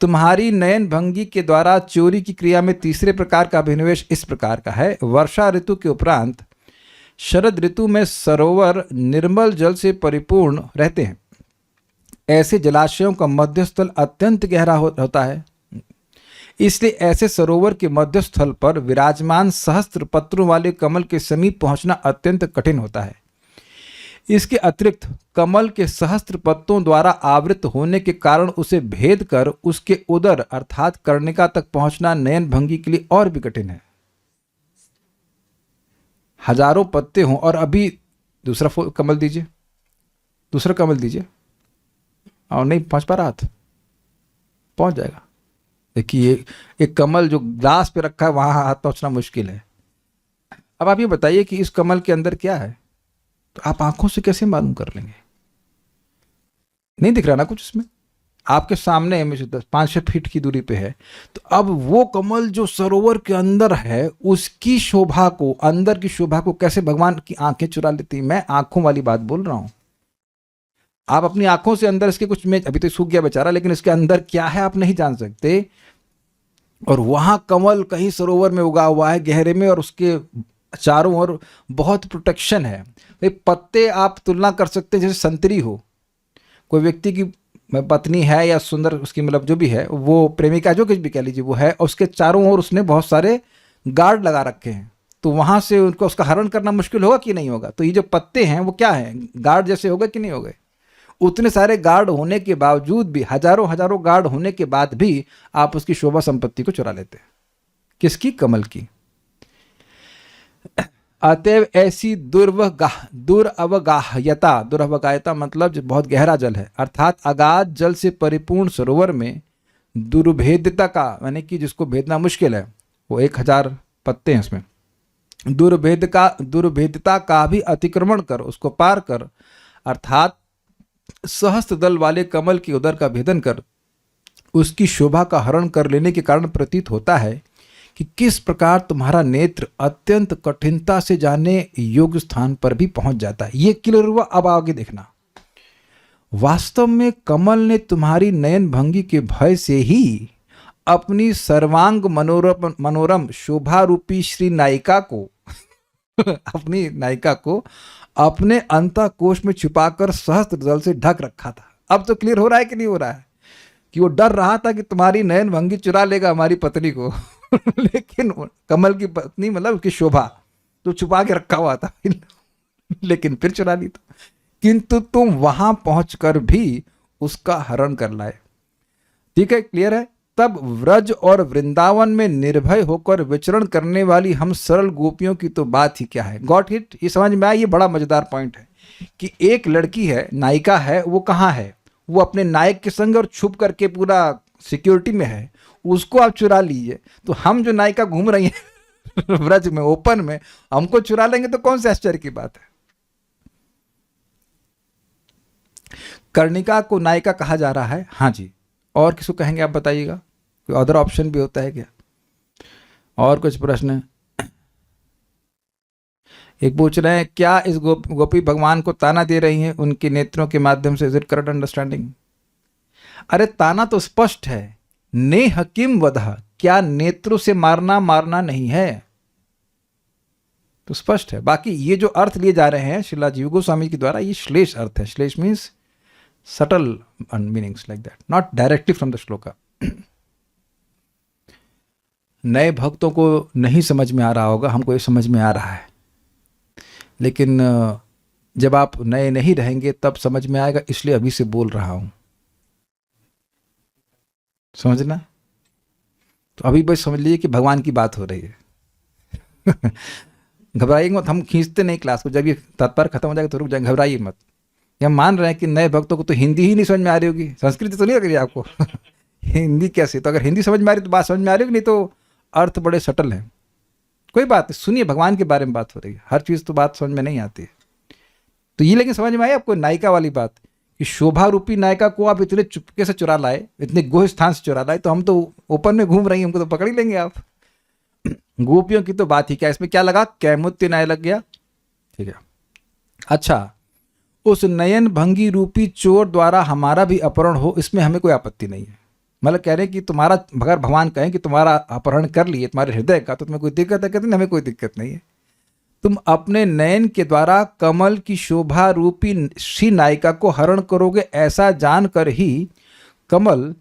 तुम्हारी नयन भंगी के द्वारा चोरी की क्रिया में तीसरे प्रकार का अभिनिवेश इस प्रकार का है। वर्षा ऋतु के उपरांत शरद ऋतु में सरोवर निर्मल जल से परिपूर्ण रहते हैं। ऐसे जलाशयों का मध्यस्थल अत्यंत गहरा होता है, इसलिए ऐसे सरोवर के मध्यस्थल पर विराजमान सहस्त्र पत्रों वाले कमल के समीप पहुंचना अत्यंत कठिन होता है। इसके अतिरिक्त कमल के सहस्त्र पत्तों द्वारा आवृत होने के कारण उसे भेद कर उसके उदर अर्थात कर्णिका तक पहुंचना नयन भंगी के लिए और भी कठिन है। हजारों पत्ते हों और अभी दूसरा कमल दीजिए, दूसरा कमल दीजिए, और नहीं पहुंच पा रहा हाथ, पहुंच जाएगा। देखिए एक कमल जो ग्लास पे रखा है वहां हाथ पहुंचना मुश्किल है। अब आप ये बताइए कि इस कमल के अंदर क्या है, तो आप आंखों से कैसे मालूम कर लेंगे? नहीं दिख रहा ना कुछ उसमें, आपके सामने में से 5-6 फीट की दूरी पे है। तो अब वो कमल जो सरोवर के अंदर है उसकी शोभा को, अंदर की शोभा को कैसे भगवान की आंखें चुरा लेती? मैं आंखों वाली बात बोल रहा हूं। आप अपनी आंखों से अंदर इसके कुछ में, अभी तो सूख गया बेचारा, लेकिन इसके अंदर क्या है आप नहीं जान सकते। और वहां कमल कहीं सरोवर में उगा हुआ है गहरे में, और उसके चारों ओर बहुत प्रोटेक्शन है। भाई पत्ते आप तुलना कर सकते हैं जैसे संतरी हो, कोई व्यक्ति की पत्नी है या सुंदर उसकी मतलब जो भी है वो प्रेमिका जो कुछ भी कह लीजिए वो है, और उसके चारों ओर उसने बहुत सारे गार्ड लगा रखे हैं, तो वहां से उनको उसका हरण करना मुश्किल होगा कि नहीं होगा? तो ये जो पत्ते हैं वो क्या है, गार्ड जैसे होगा कि नहीं होगा? उतने सारे गार्ड होने के बावजूद भी, हजारों हजारों गार्ड होने के बाद भी आप उसकी शोभा संपत्ति को चुरा लेते हैं। किसकी? कमल की। अतएव ऐसी दुरवगाह्यता मतलब जो बहुत गहरा जल है, अर्थात अगाध जल से परिपूर्ण सरोवर में दुर्भेद्यता का, यानी कि जिसको भेदना मुश्किल है, वो 1000 पत्ते हैं उसमें, दुर्भेद्यता का भी अतिक्रमण कर, उसको पार कर, अर्थात सहस्त्र दल वाले कमल की उदर का भेदन कर उसकी शोभा का हरण कर लेने के कारण प्रतीत होता है कि किस प्रकार तुम्हारा नेत्र अत्यंत कठिनता से जाने योग्य स्थान पर भी पहुंच जाता है। ये क्लियर हुआ? अब आगे देखना। वास्तव में कमल ने तुम्हारी नयन भंगी के भय से ही अपनी सर्वांग मनोरम शोभा रूपी श्री नायिका को अपनी नायिका को अपने अंतःकोश में छुपाकर सहस्त्र जल से ढक रखा था। अब तो क्लियर हो रहा है कि नहीं हो रहा है कि वो डर रहा था कि तुम्हारी नयन भंगी चुरा लेगा हमारी पत्नी को लेकिन कमल की पत्नी मतलब उसकी शोभा तो छुपा के रखा हुआ था लेकिन फिर चुरा ली। तो किंतु तुम वहां पहुंचकर भी उसका हरण कर लाए। ठीक है, क्लियर है? तब व्रज और वृंदावन में निर्भय होकर विचरण करने वाली हम सरल गोपियों की तो बात ही क्या है। Got it? ये समझ में आया? ये बड़ा मजेदार पॉइंट है कि एक लड़की है, नायिका है, वो कहाँ है? वो अपने नायक के संग और छुप करके पूरा सिक्योरिटी में है, उसको आप चुरा लीजिए। तो हम जो नायिका घूम रही हैं व्रज में ओपन में, हमको चुरा लेंगे तो कौन सी आश्चर्य की बात है। कर्णिका को नायिका कहा जा रहा है। हाँ जी, और किसको कहेंगे आप बताइएगा? कोई अदर ऑप्शन भी होता है क्या? और कुछ प्रश्न? एक पूछ रहे हैं क्या इस गोपी भगवान को ताना दे रही हैं उनके नेत्रों के माध्यम से? Is it correct understanding? अरे ताना तो स्पष्ट है, नेह किम वधः, क्या नेत्रों से मारना नहीं है, तो स्पष्ट है। बाकी ये जो अर्थ लिए जा रहे हैं श्रीला जीव गोस्वामी के द्वारा, ये श्लेष अर्थ है। श्लेष means subtle meanings like that, not directly from the shloka. नए भक्तों को नहीं समझ में आ रहा होगा, हमको ये समझ में आ रहा है, लेकिन जब आप नए नहीं रहेंगे तब समझ में आएगा, इसलिए अभी से बोल रहा हूं, समझना? तो अभी बस समझ लीजिए कि भगवान की बात हो रही है घबराइए मत, हम खींचते नहीं क्लास को, जब ये तात्पर्य खत्म हो जाएगा तो रुक जाएंगे, घबराइए मत। हम मान रहे हैं कि नए भक्तों को तो हिंदी ही नहीं समझ में आ रही होगी, संस्कृत तो नहीं लग रही आपको हिंदी कैसे? तो अगर हिंदी समझ में आ रही तो बात समझ में आ रही होगी, नहीं तो अर्थ बड़े सटल हैं। कोई बात नहीं, सुनिए, भगवान के बारे में बात हो रही है, हर चीज़ तो बात समझ में नहीं आती है। तो ये लेकिन समझ में आई आपको नायिका वाली बात कि शोभा रूपी नायिका को आप इतने चुपके से चुरा लाए, इतने गोह स्थान से चुरा लाए, तो हम तो ओपन में घूम रही हैं, हमको तो पकड़ ही लेंगे आप। गोपियों की तो बात ही क्या, इसमें क्या लगा? कैमुत्य न्याय लग गया। ठीक है, अच्छा, उस नयन भंगी रूपी चोर द्वारा हमारा भी अपहरण हो, इसमें हमें कोई आपत्ति नहीं है। मतलब कह रहे हैं कि तुम्हारा, अगर भगवान कहें कि तुम्हारा अपहरण कर लिए तुम्हारे हृदय का, तो तुम्हें कोई दिक्कत है? कहते हैं हमें कोई दिक्कत नहीं है। तुम अपने नयन के द्वारा कमल की शोभा रूपी श्री नायिका को हरण करोगे, ऐसा जानकर ही कमल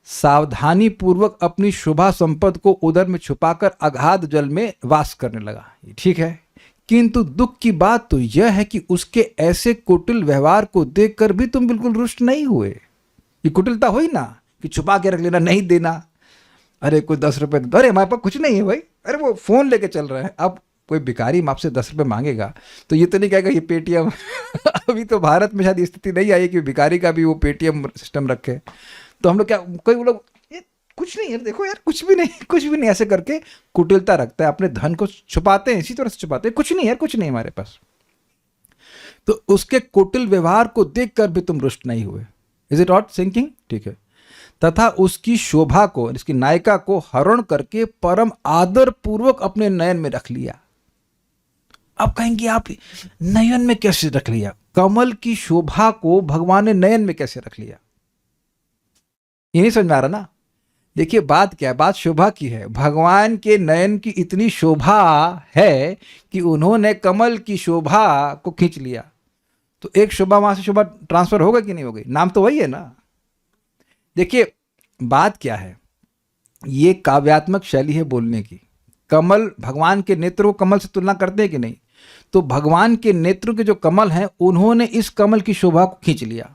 सावधानी पूर्वक अपनी शोभा संपद को उदर में छुपाकर अगाध जल में वास करने लगा। ठीक है, किंतु दुख की बात तो यह है कि उसके ऐसे कुटिल व्यवहार को देखकर भी तुम बिल्कुल रुष्ट नहीं हुए। ये कुटिलता हुई ना कि छुपा के रख लेना, नहीं देना। अरे कोई 10 रुपए, अरे हमारे पास कुछ नहीं है भाई, अरे वो फोन लेके चल रहा है। अब कोई भिखारी आपसे 10 रुपए मांगेगा तो ये तो नहीं कहेगा ये पेटीएम अभी तो भारत में शायद स्थिति नहीं आई कि भिखारी का भी वो पेटीएम सिस्टम रखे। तो हम लोग क्या, कोई वो लोग कुछ नहीं है, देखो यार कुछ भी नहीं, कुछ भी नहीं, ऐसे करके कुटिलता रखता है, अपने धन को छुपाते हैं, इसी तरह से छुपाते हैं, कुछ नहीं यार, कुछ नहीं हमारे पास। तो उसके कुटिल व्यवहार को देखकर भी तुम रुष्ट नहीं हुए। Is it not sinking? ठीक है। तथा उसकी शोभा को, इसकी नायिका को हरण करके परम आदर पूर्वक अपने नयन में रख लिया। अब कहेंगे आप नयन में कैसे रख लिया? कमल की शोभा को भगवान ने नयन में कैसे रख लिया? ये नहीं समझ में आ रहा ना? देखिए बात क्या है, बात शोभा की है। भगवान के नयन की इतनी शोभा है कि उन्होंने कमल की शोभा को खींच लिया। तो एक शोभा वहां से शोभा ट्रांसफर होगा कि नहीं होगी? नाम तो वही है ना। देखिए बात क्या है, ये काव्यात्मक शैली है बोलने की। कमल, भगवान के नेत्रों को कमल से तुलना करते हैं कि नहीं? तो भगवान के नेत्रों के जो कमल हैं, उन्होंने इस कमल की शोभा को खींच लिया।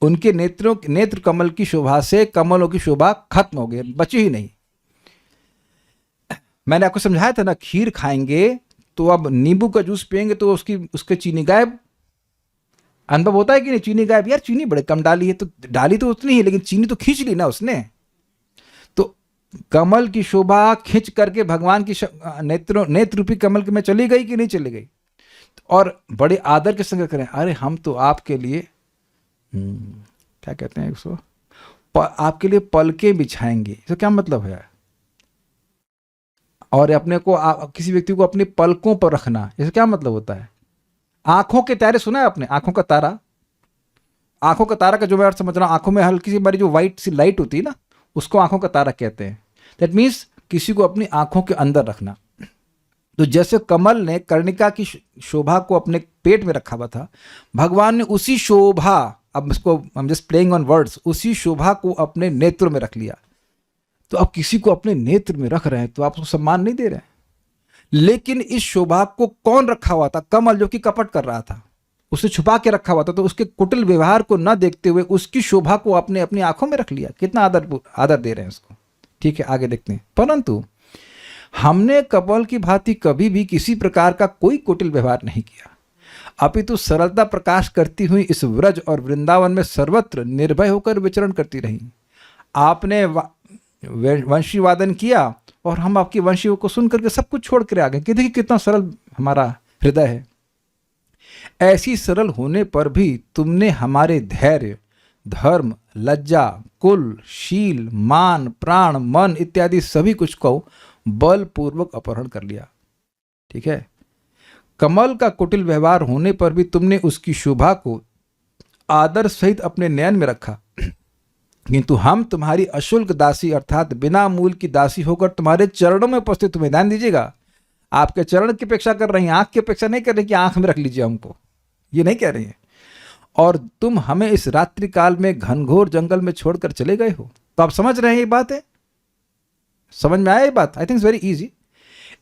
उनके नेत्र कमल की शोभा से कमलों की शोभा खत्म हो गई, बची ही नहीं। मैंने आपको समझाया था ना, खीर खाएंगे तो अब नींबू का जूस पियेंगे तो उसके चीनी गायब। अनुभव होता है कि नहीं? चीनी गायब, यार चीनी बड़े कम डाली है, तो डाली तो उतनी ही, लेकिन चीनी तो खींच ली ना उसने। तो कमल की शोभा खींच करके भगवान की नेत्र रूपी कमल में चली गई कि नहीं चली गई? और बड़े आदर के संग करें, अरे हम तो आपके लिए क्या कहते हैं उसको, आपके लिए पलके बिछाएंगे। इसका क्या मतलब है? और अपने को किसी व्यक्ति को अपनी पलकों पर रखना, इसका क्या मतलब होता है? आंखों के तारे सुना है आपने? आंखों का तारा, आंखों का तारा का जो मैं अर्थ समझ रहा हूं, आंखों में हल्की सी बड़ी जो व्हाइट सी लाइट होती है ना, उसको आंखों का तारा कहते हैं। दैट मीन्स किसी को अपनी आंखों के अंदर रखना। तो जैसे कमल ने कर्णिका की शोभा को अपने पेट में रखा हुआ था, भगवान ने उसी शोभा, अब इसको हम जस्ट प्लेइंग ऑन वर्ड्स, उसी शोभा को अपने नेत्र में रख लिया। तो अब किसी को अपने नेत्र में रख रहे हैं तो आप उसको सम्मान नहीं दे रहे हैं। लेकिन इस शोभा को कौन रखा हुआ था? कमल, जो कि कपट कर रहा था, उसे छुपा के रखा हुआ था। तो उसके कुटिल व्यवहार को न देखते हुए उसकी शोभा को आपने अपनी आंखों में रख लिया। कितना आदर दे रहे हैं उसको। ठीक है, आगे देखते हैं। परंतु हमने कमल की भांति कभी भी किसी प्रकार का कोई कुटिल व्यवहार नहीं किया, अपितु सरलता प्रकाश करती हुई इस व्रज और वृंदावन में सर्वत्र निर्भय होकर विचरण करती रही। आपने वंशी वादन किया और हम आपकी वंशियों को सुन करके सब कुछ छोड़ कर आ गए कि देखिए कितना सरल हमारा हृदय है। ऐसी सरल होने पर भी तुमने हमारे धैर्य, धर्म, लज्जा, कुल, शील, मान, प्राण, मन इत्यादि सभी कुछ को बलपूर्वक अपहरण कर लिया। ठीक है, कमल का कुटिल व्यवहार होने पर भी तुमने उसकी शोभा को आदर सहित अपने नयन में रखा, किंतु हम तुम्हारी अशुल्क दासी अर्थात बिना मूल की दासी होकर तुम्हारे चरणों में उपस्थित हुए। ध्यान दीजिएगा, आपके चरण की अपेक्षा कर रही हैं, आंख की अपेक्षा नहीं कर रही कि आंख में रख लीजिए हमको, ये नहीं कह रही है। और तुम हमें इस रात्रि काल में घनघोर जंगल में छोड़कर चले गए हो। तो आप समझ रहे हैं ये बात है? समझ में आया ये बात? I think it's very easy.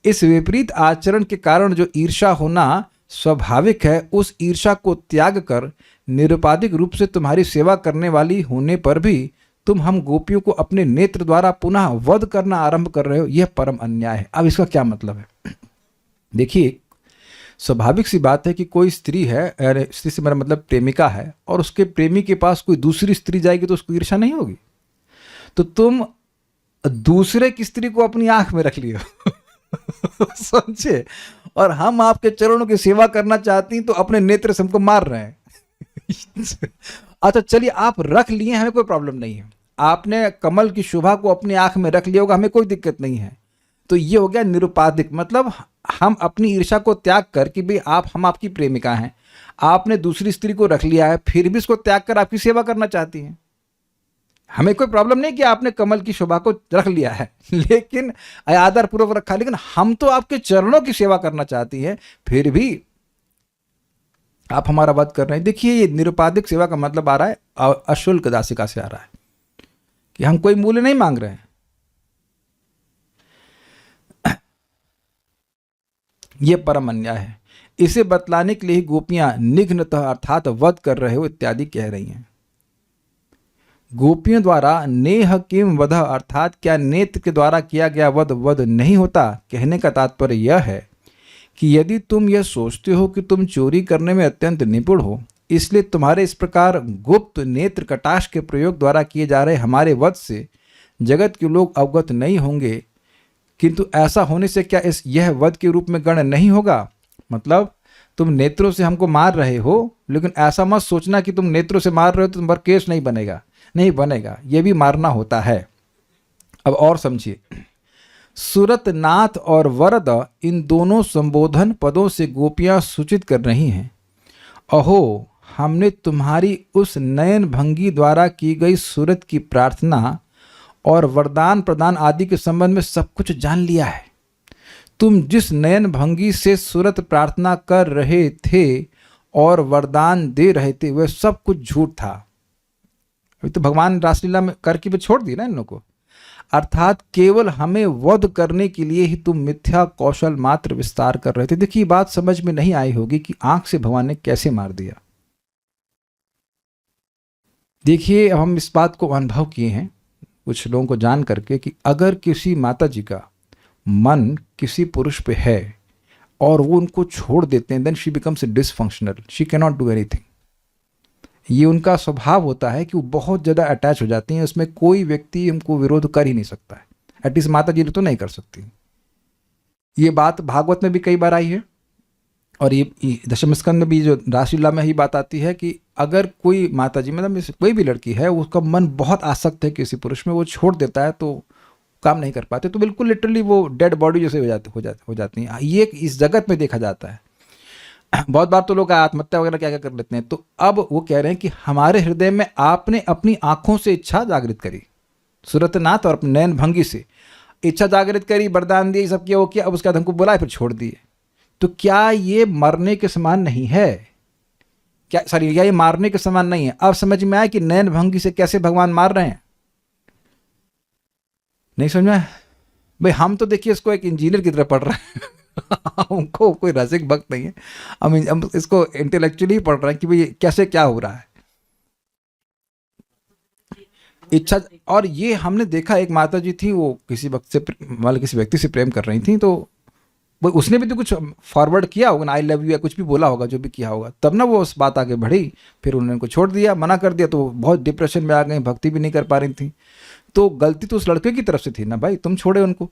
इस विपरीत आचरण के कारण जो ईर्षा होना स्वाभाविक है, उस ईर्षा को त्याग कर निरुपाधिक रूप से तुम्हारी सेवा करने वाली होने पर भी तुम हम गोपियों को अपने नेत्र द्वारा पुनः वध करना आरंभ कर रहे हो, यह परम अन्याय है। अब इसका क्या मतलब है? देखिए, स्वाभाविक सी बात है कि कोई स्त्री है, स्त्री से मेरा मतलब प्रेमिका है, और उसके प्रेमी के पास कोई दूसरी स्त्री जाएगी तो उसको ईर्षा नहीं होगी। तो तुम दूसरे की स्त्री को अपनी आंख में रख लियो समझे, और हम आपके चरणों की सेवा करना चाहती हैं तो अपने नेत्र से हमको मार रहे हैं अच्छा चलिए, आप रख लिए, हमें कोई प्रॉब्लम नहीं है। आपने कमल की शोभा को अपनी आंख में रख लिया होगा, हमें कोई दिक्कत नहीं है। तो ये हो गया निरुपाधिक, मतलब हम अपनी ईर्षा को त्याग कर कि भाई हम आपकी प्रेमिका हैं, आपने दूसरी स्त्री को रख लिया है, फिर भी उसको त्याग कर आपकी सेवा करना चाहती हैं। हमें कोई प्रॉब्लम नहीं कि आपने कमल की शोभा को रख लिया है, लेकिन आदर पूर्वक रखा, लेकिन हम तो आपके चरणों की सेवा करना चाहती हैं, फिर भी आप हमारा वध कर रहे हैं। देखिए, ये निरुपाधिक सेवा का मतलब आ रहा है अशुल्क दासिका से आ रहा है कि हम कोई मूल्य नहीं मांग रहे हैं। ये परम अन्याय है। इसे बतलाने के लिए ही गोपियां निघ्नतः अर्थात वध कर रहे हो इत्यादि कह रही हैं। गोपियों द्वारा नेह किम वध अर्थात क्या नेत्र के द्वारा किया गया वध वध नहीं होता। कहने का तात्पर्य यह है कि यदि तुम यह सोचते हो कि तुम चोरी करने में अत्यंत निपुण हो, इसलिए तुम्हारे इस प्रकार गुप्त नेत्र कटाक्ष के प्रयोग द्वारा किए जा रहे हमारे वध से जगत के लोग अवगत नहीं होंगे, किंतु ऐसा होने से क्या यह वध के रूप में गण्य नहीं होगा। मतलब तुम नेत्रों से हमको मार रहे हो, लेकिन ऐसा मत सोचना कि तुम नेत्रों से मार रहे हो तो तुम पर केस नहीं बनेगा। नहीं बनेगा, यह भी मारना होता है। अब और समझिए, सुरत नाथ और वरद इन दोनों संबोधन पदों से गोपियां सूचित कर रही हैं, अहो हमने तुम्हारी उस नयन भंगी द्वारा की गई सूरत की प्रार्थना और वरदान प्रदान आदि के संबंध में सब कुछ जान लिया है। तुम जिस नयन भंगी से सूरत प्रार्थना कर रहे थे और वरदान दे रहे थे वह सब कुछ झूठ था। अभी तो भगवान रासलीला में करके भी छोड़ दी ना इन लोगों को। अर्थात केवल हमें वध करने के लिए ही तुम मिथ्या कौशल मात्र विस्तार कर रहे थे। देखिए, बात समझ में नहीं आई होगी कि आंख से भगवान ने कैसे मार दिया। देखिए, अब हम इस बात को अनुभव किए हैं कुछ लोगों को जान करके कि अगर किसी माता जी का मन किसी पुरुष पे है और वो उनको छोड़ देते हैं, then she becomes dysfunctional, she can not do anything. ये उनका स्वभाव होता है कि वो बहुत ज़्यादा अटैच हो जाती हैं, उसमें कोई व्यक्ति उनको विरोध कर ही नहीं सकता है। एटलीस्ट माता जी तो नहीं कर सकती। ये बात भागवत में भी कई बार आई है और ये दशम स्कंद में भी जो रासलीला में ही बात आती है कि अगर कोई माता जी मतलब कोई भी लड़की है उसका मन बहुत आसक्त है किसी पुरुष में, वो छोड़ देता है तो काम नहीं कर पाते, तो बिल्कुल लिटरली वो डेड बॉडी जैसे हो जाती हैं। ये इस जगत में देखा जाता है। बहुत बार तो लोग आत्महत्या वगैरह क्या क्या कर लेते हैं। तो अब वो कह रहे हैं कि हमारे हृदय में आपने अपनी आंखों से इच्छा जागृत करी, सूरतनाथ और अपने नयन भंगी से इच्छा जागृत करी, वरदान दिए, सब किया वो किया, अब उसके बाद हमको बुलाए फिर छोड़ दिए। तो क्या ये मरने के समान नहीं है? क्या ये मारने के समान नहीं है? अब समझ में आया कि नयन भंगी से कैसे भगवान मार रहे हैं। नहीं समझ में आया भाई? हम तो देखिए इसको एक इंजीनियर की तरह पढ़ रहे हैं उनको कोई रसिक भक्त नहीं है, हम इसको इंटेलेक्चुअली पढ़ रहे हैं कि भाई कैसे क्या हो रहा है इच्छा। और ये हमने देखा, एक माता जी थी, वो किसी व्यक्ति से प्रेम कर रही थी, तो वो उसने भी तो कुछ फॉरवर्ड किया होगा ना, आई लव यू या कुछ भी बोला होगा, जो भी किया होगा, तब ना वो उस बात आगे बढ़ी। फिर उन्होंने उनको छोड़ दिया, मना कर दिया, तो बहुत डिप्रेशन में आ गई, भक्ति भी नहीं कर पा रही थी। तो गलती तो उस लड़के की तरफ से थी ना भाई, तुम छोड़े उनको।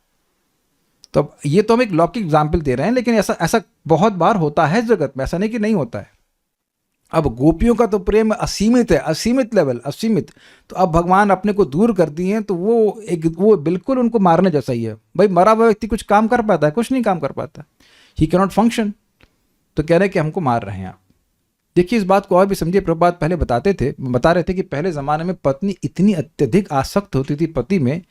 तो ये तो हम एक लौकिक एग्जाम्पल दे रहे हैं, लेकिन ऐसा बहुत बार होता है जगत में, ऐसा नहीं कि नहीं होता है। अब गोपियों का तो प्रेम असीमित है, असीमित लेवल, असीमित। तो अब भगवान अपने को दूर कर दिए हैं, तो वो बिल्कुल उनको मारने जैसा ही है भाई। मरा हुआ व्यक्ति कुछ काम कर पाता है? कुछ नहीं काम कर पाता, ही कैन नॉट फंक्शन। तो कह रहे हैं कि हमको मार रहे हैं आप। देखिए, इस बात को और भी समझिए। प्रभुपाद पहले बता रहे थे कि पहले ज़माने में पत्नी इतनी अत्यधिक आसक्त होती थी पति में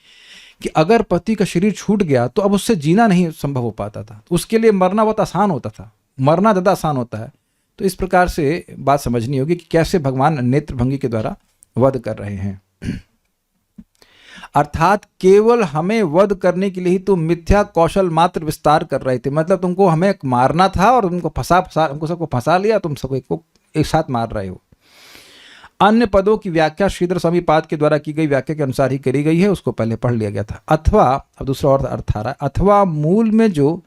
कि अगर पति का शरीर छूट गया तो अब उससे जीना नहीं संभव हो पाता था। उसके लिए मरना बहुत आसान होता था, मरना ज़्यादा आसान होता है। तो इस प्रकार से बात समझनी होगी कि कैसे भगवान नेत्रभंगी के द्वारा वध कर रहे हैं। अर्थात केवल हमें वध करने के लिए ही तुम मिथ्या कौशल मात्र विस्तार कर रहे थे। मतलब तुमको हमें मारना था और तुमको हमको सबको फंसा लिया, तुम सबको एक साथ मार रहे हो। अन्य पदों की व्याख्या श्रीधर स्वामी पाद के द्वारा की गई व्याख्या के अनुसार ही करी गई है, उसको पहले पढ़ लिया गया था। अथवा, अब दूसरा और अर्थ आ रहा है, अथवा मूल में जो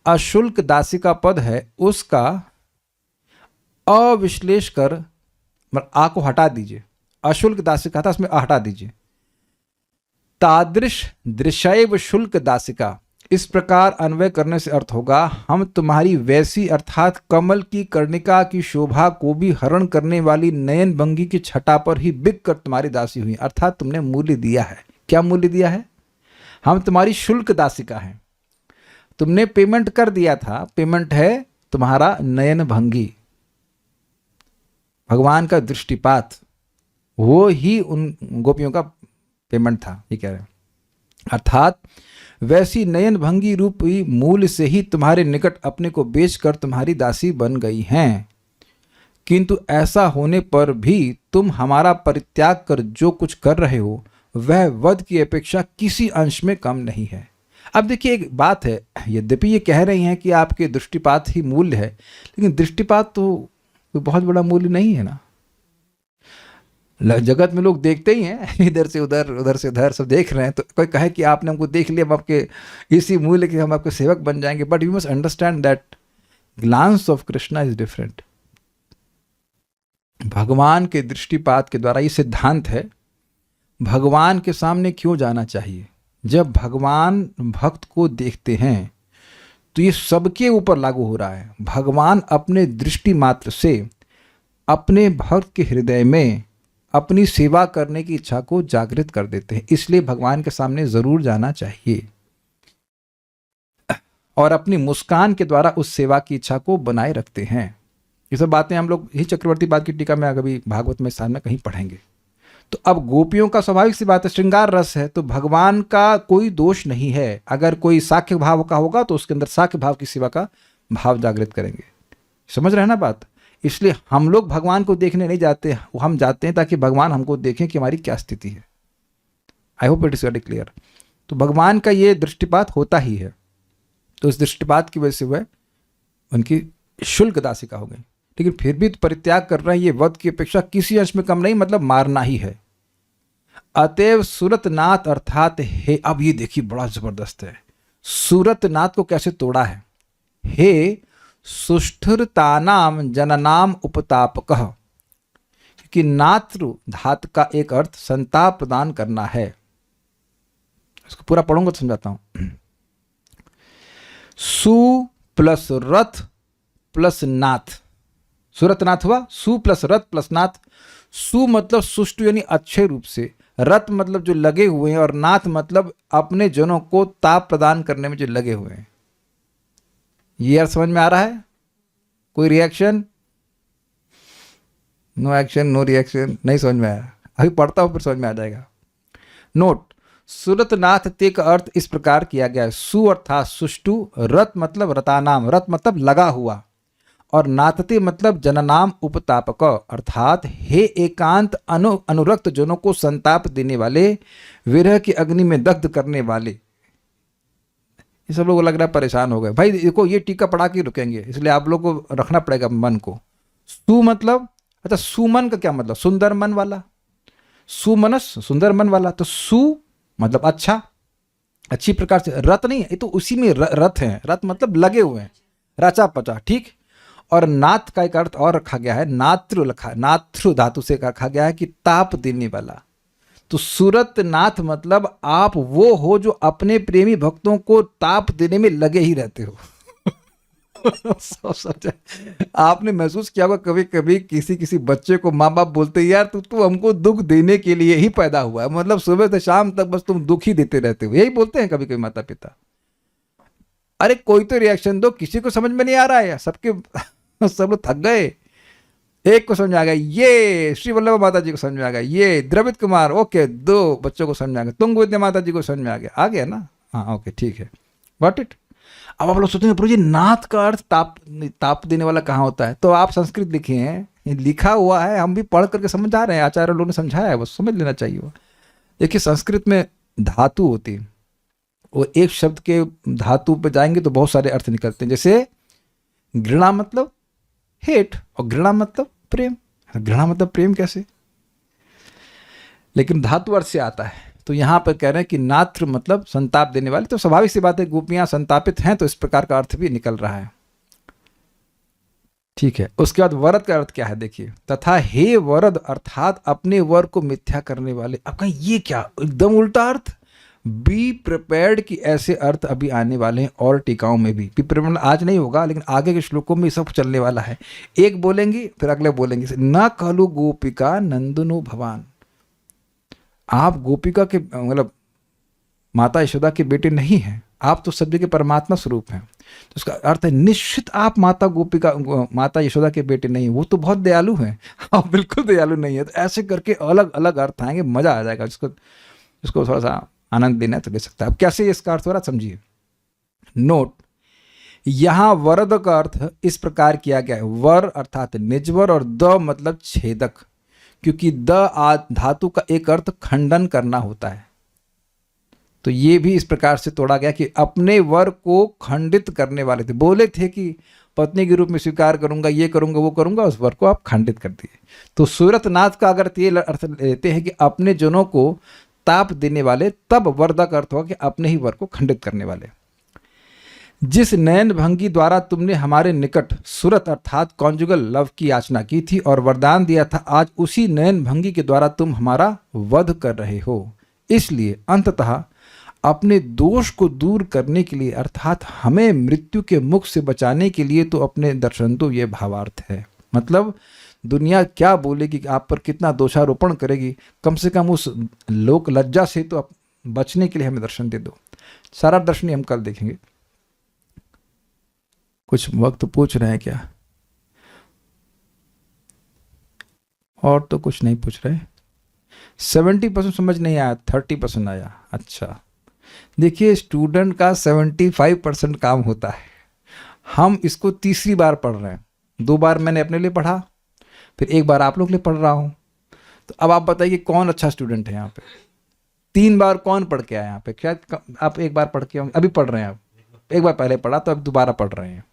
अशुल्क दासिका पद है उसका अविश्लेष कर आ को हटा दीजिए। अशुल्क दासिका था, उसमें हटा दीजिए। तादृश दृशैव शुल्क दासिका, इस प्रकार अन्वय करने से अर्थ होगा, हम तुम्हारी वैसी अर्थात कमल की कर्णिका की शोभा को भी हरण करने वाली नयन भंगी की छटा पर ही बिक कर तुम्हारी दासी हुई। अर्थात तुमने मूल्य दिया है। क्या मूल्य दिया है? हम तुम्हारी शुल्क दासिका हैं, तुमने पेमेंट कर दिया था। पेमेंट है तुम्हारा नयन भंगी। भगवान का दृष्टिपात, वो ही उन गोपियों का पेमेंट था, ये कह रहे हैं। अर्थात वैसी नयन भंगी रूपी मूल से ही तुम्हारे निकट अपने को बेचकर तुम्हारी दासी बन गई हैं, किंतु ऐसा होने पर भी तुम हमारा परित्याग कर जो कुछ कर रहे हो वह वध की अपेक्षा किसी अंश में कम नहीं है। अब देखिए एक बात है, यद्यपि ये कह रही हैं कि आपके दृष्टिपात ही मूल्य है, लेकिन दृष्टिपात तो कोई बहुत बड़ा मूल्य नहीं है ना। जगत में लोग देखते ही हैं, इधर से उधर उधर से उधर सब देख रहे हैं, तो कोई कहे कि आपने हमको देख लिया, हम आपके इसी मूल्य के हम आपके सेवक बन जाएंगे। But you must understand that glance of Krishna is different. भगवान के दृष्टिपात के द्वारा, ये सिद्धांत है, भगवान के सामने क्यों जाना चाहिए। जब भगवान भक्त को देखते हैं तो ये सबके ऊपर लागू हो रहा है। भगवान अपने दृष्टि मात्र से अपने भक्त के हृदय में अपनी सेवा करने की इच्छा को जागृत कर देते हैं, इसलिए भगवान के सामने जरूर जाना चाहिए और अपनी मुस्कान के द्वारा उस सेवा की इच्छा को बनाए रखते हैं। ये सब बातें हम लोग ही चक्रवर्ती पाद की टीका में कभी भागवत में स्थान में कहीं पढ़ेंगे। तो अब गोपियों का स्वाभाविक सी बात है, श्रृंगार रस है, तो भगवान का कोई दोष नहीं है। अगर कोई साख्य भाव का होगा तो उसके अंदर साख्य भाव की सेवा का भाव जागृत करेंगे। समझ रहे हैं ना बात। इसलिए हम लोग भगवान को देखने नहीं जाते, हम जाते हैं ताकि भगवान हमको देखें कि हमारी क्या स्थिति है। I hope it is very clear. तो भगवान का ये दृष्टिपात होता ही है, तो इस दृष्टिपात की वजह से वह उनकी शुल्क दासिका हो गई, लेकिन फिर भी परित्याग कर रहे हैं। ये वध की अपेक्षा किसी अंश में कम नहीं, मतलब मारना ही है। अतएव सूरतनाथ अर्थात हे, अब ये देखिए बड़ा जबरदस्त है, सूरतनाथ को कैसे तोड़ा है। हे सुष्ठुरतानाम जननाम उपतापकः, क्योंकि नात्र धातु का एक अर्थ संताप प्रदान करना है। इसको पूरा पढ़ूंगा तो समझाता हूं। सु प्लस रथ प्लस नाथ, सूरतनाथ हुआ, सु प्लस रथ प्लस नाथ। सु मतलब सुष्टु यानी अच्छे रूप से, रथ मतलब जो लगे हुए हैं, और नाथ मतलब अपने जनों को ताप प्रदान करने में जो लगे हुए हैं। ये अर्थ समझ में आ रहा है? कोई reaction? No action, no reaction, नहीं समझ में आया। अभी पढ़ता हूं फिर समझ में आ जाएगा। नोट, सूरतनाथ ते का अर्थ इस प्रकार किया गया है। सु अर्थात सुष्टु, रथ मतलब रतानाम, रथ मतलब लगा हुआ, और नाथते मतलब जननाम उपतापक अर्थात हे एकांत अनुरक्त जनों को संताप देने वाले, विरह की अग्नि में दग्ध करने वाले। ये सब लोग लग रहा है परेशान हो गए। भाई देखो ये टीका पढ़ा के रुकेंगे, इसलिए आप लोग को रखना पड़ेगा मन को। सु मतलब, अच्छा सुमन का क्या मतलब? सुंदर मन वाला, सुमनस सुंदर मन वाला। तो सु मतलब अच्छा, अच्छी प्रकार से। रथ नहीं है, ये तो उसी में रथ है, रथ मतलब लगे हुए हैं, रचा पचा, ठीक। और नाथ का एक अर्थ और रखा गया है, नात्र रखा, नात्र धातु से रखा गया है कि ताप देने वाला। तो सूरतनाथ मतलब आप वो हो जो अपने प्रेमी भक्तों को ताप देने में लगे ही रहते हो। आपने महसूस किया होगा कभी कभी किसी बच्चे को माँ बाप बोलते हैं यार तू हमको दुख देने के लिए ही पैदा हुआ है, मतलब सुबह से शाम तक बस तुम दुख ही देते रहते हो, यही बोलते हैं कभी कभी माता पिता। अरे कोई तो रिएक्शन दो, किसी को समझ में नहीं आ रहा है, सबके सब लोग थक गए। एक को समझ में आ गया, ये श्री वल्लभ माता जी को समझ में आ गया, ये द्रवित कुमार, ओके, 2 बच्चों को समझ में आ गया, तुंग विद्या माता जी को समझ में आ गया ना, हाँ ओके ठीक है, गॉट इट। अब आप लोग सोचेंगे प्रभु जी नाथ का अर्थ ताप देने वाला कहाँ होता है? तो आप संस्कृत लिखे हैं, लिखा हुआ है, हम भी पढ़ करके समझ आ रहे हैं, आचार्य लोगों ने समझाया है, बस समझ लेना चाहिए। देखिए संस्कृत में धातु होती है, वो एक शब्द के धातु पे जाएंगे तो बहुत सारे अर्थ निकलते हैं। जैसे घृणा मतलब हेट, और घृणा मतलब प्रेम। घृणा मतलब प्रेम कैसे? लेकिन धातु अर्थ से आता है। तो यहां पर कह रहे हैं कि नात्र मतलब संताप देने वाले, तो स्वाभाविक सी बात है गोपियां संतापित हैं, तो इस प्रकार का अर्थ भी निकल रहा है, ठीक है। उसके बाद वरद का अर्थ क्या है देखिए, तथा हे वरद अर्थात अपने वर को मिथ्या करने वाले। अब कहीं ये क्या, एकदम उल्टा अर्थ। बी प्रिपेयर्ड की ऐसे अर्थ अभी आने वाले हैं और टीकाओं में भी। बी प्रिपेयर्ड आज नहीं होगा, लेकिन आगे के श्लोकों में सब चलने वाला है। एक बोलेंगी फिर अगले बोलेंगे, न कहलु गोपिका नंदनो भवान। आप गोपिका के मतलब माता यशोदा के बेटे नहीं हैं, आप तो सभी के परमात्मा स्वरूप हैं। तो उसका अर्थ है निश्चित आप माता गोपिका, माता यशोदा के बेटे नहीं, वो तो बहुत दयालु हैं, आप बिल्कुल दयालु नहीं है। तो ऐसे करके अलग अलग अर्थ आएंगे, मजा आ जाएगा। जिसको थोड़ा सा आनंद लेना है तो ले सकता है। अब कैसे इसका अर्थ हो रहा समझिए। नोट, यहां वरद का अर्थ इस प्रकार किया गया है, वर अर्थात निजवर और द मतलब छेदक, क्योंकि द धातु का एक अर्थ खंडन करना होता है। तो ये भी इस प्रकार से तोड़ा गया कि अपने वर को खंडित करने वाले थे, बोले थे कि पत्नी के रूप में स्वीकार करूंगा, ये करूंगा, वो करूंगा, उस वर को आप खंडित कर दिए। तो सूरतनाथ का अगर ये अर्थ लेते हैं कि अपने जनों को ताप देने वाले, तब वरदा का अर्थ होगा कि अपने ही वर को खंडित करने वाले। जिस नयन भंगी द्वारा तुमने हमारे निकट सुरत अर्थात कॉन्जुगल लव की याचना की थी और वरदान दिया था, आज उसी नयन भंगी के द्वारा तुम हमारा वध कर रहे हो। इसलिए अंततः अपने दोष को दूर करने के लिए अर्थात हमें मृत्यु के मुख से बचाने के लिए तो अपने दर्शन दो, ये भावार्थ है। मतलब दुनिया क्या बोलेगी, आप पर कितना दोषारोपण करेगी, कम से कम उस लोक लज्जा से तो बचने के लिए हमें दर्शन दे दो। सारा दर्शन हम कल देखेंगे। कुछ वक्त पूछ रहे हैं क्या? और तो कुछ नहीं पूछ रहे। 70% समझ नहीं आया, 30% आया। अच्छा, देखिए स्टूडेंट का 75% काम होता है। हम इसको तीसरी बार पढ़ रहे हैं, 2 बार मैंने अपने लिए पढ़ा, फिर 1 बार आप लोग के लिए पढ़ रहा हूं। तो अब आप बताइए कौन अच्छा स्टूडेंट है यहाँ पे? 3 बार कौन पढ़ के आया यहाँ पे? क्या आप 1 बार पढ़ के होंगे, अभी पढ़ रहे हैं आप? 1 बार पहले पढ़ा तो अब दोबारा पढ़ रहे हैं।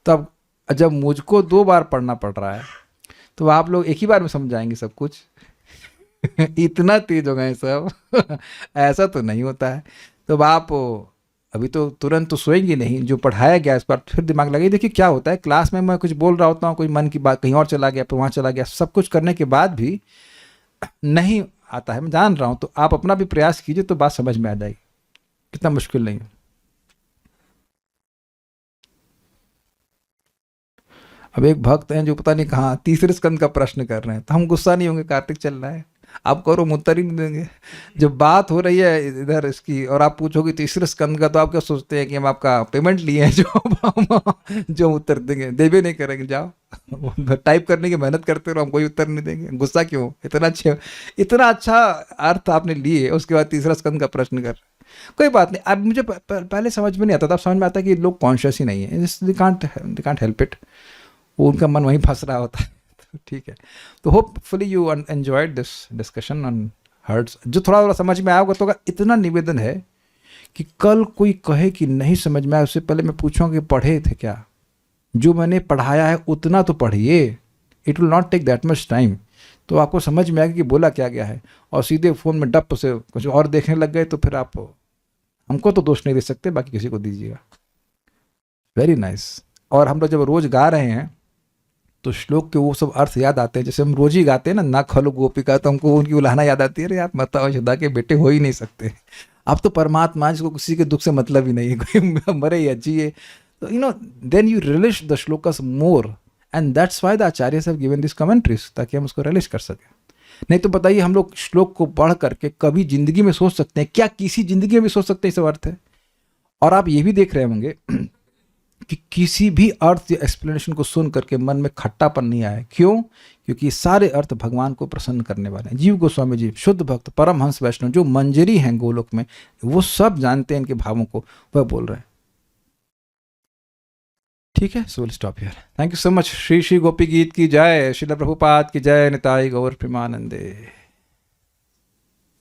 तो अब जब मुझको 2 बार पढ़ना पड़ रहा है तो आप लोग एक ही बार में समझ जाएंगे सब कुछ? इतना तेज हो गए सब? ऐसा तो नहीं होता है। तो अब आप अभी तो तुरंत तो सोएंगे नहीं, जो पढ़ाया गया इस पर फिर दिमाग लगाइए। देखिए क्या होता है, क्लास में मैं कुछ बोल रहा होता हूँ, कोई मन की बात कहीं और चला गया, फिर वहाँ चला गया, सब कुछ करने के बाद भी नहीं आता है, मैं जान रहा हूँ। तो आप अपना भी प्रयास कीजिए तो बात समझ में आ जाएगी, कितना मुश्किल नहीं है। अब एक भक्त हैं जो पता नहीं कहाँ तीसरे स्कंद का प्रश्न कर रहे हैं, तो हम गुस्सा नहीं होंगे, कार्तिक चल रहा है, आप करो, हम उत्तर ही नहीं देंगे। जब बात हो रही है इधर इसकी और आप पूछोगे तीसरे स्कंद का, तो आप क्या सोचते हैं कि हम आपका पेमेंट लिए हैं जो उत्तर देंगे? देवे नहीं करेंगे, जाओ टाइप करने की मेहनत करते रहो, हम कोई उत्तर नहीं देंगे। गुस्सा क्यों? इतना अच्छा अर्थ आपने लिए, उसके बाद तीसरा स्कंद का प्रश्न कर। कोई बात नहीं। अब मुझे पहले समझ में नहीं आता था, अब समझ में आता है कि लोग कॉन्शियस ही नहीं है, दे कांट हेल्प इट, वो उनका मन वहीं फंस रहा होता है। ठीक है, तो hopefully you enjoyed this discussion on hearts. जो थोड़ा थोड़ा समझ में आया होगा तो इतना निवेदन है कि कल कोई कहे कि नहीं समझ में आया, उससे पहले मैं पूछूंगा कि पढ़े थे क्या? जो मैंने पढ़ाया है उतना तो पढ़िए, it will not take that much time. तो आपको समझ में आएगा कि बोला क्या गया है। और सीधे फ़ोन में डप से कुछ और देखने लग गए तो फिर आप हमको तो दोष नहीं दे सकते, बाकी किसी को दीजिएगा। Very nice. और हम लोग जब रोज़ गा रहे हैं तो श्लोक के वो सब अर्थ याद आते हैं। जैसे हम रोज ही गाते हैं ना खलो गोपिका, तो हमको उनकी उलाहना याद आती है, अरे आप माता यशोदा के बेटे हो ही नहीं सकते, आप तो परमात्मा, जिसको किसी के दुख से मतलब ही नहीं है, कोई मरे या जिए। तो you know then you relish the shlokas more, and that's why the acharyas have given this commentaries, ताकि हम उसको रिलिश कर सकें। नहीं तो बताइए, हम लोग श्लोक को पढ़ करके कभी जिंदगी में सोच सकते हैं क्या? किसी जिंदगी में भी सोच सकते हैं सब अर्थ है? और आप ये भी देख रहे होंगे कि किसी भी अर्थ या एक्सप्लेनेशन को सुन करके मन में खट्टापन नहीं आया। क्यों? क्योंकि सारे अर्थ भगवान को प्रसन्न करने वाले हैं। जीव गोस्वामी जी, शुद्ध भक्त, परमहंस वैष्णव, जो मंजरी हैं गोलोक में, वो सब जानते हैं इनके भावों को, वह बोल रहे हैं। ठीक है, so will stop here. Thank you so much. Shri Shri Gopi Geet की जय, श्रील प्रभुपाद की जय, निताई गौर प्रेमानंदे।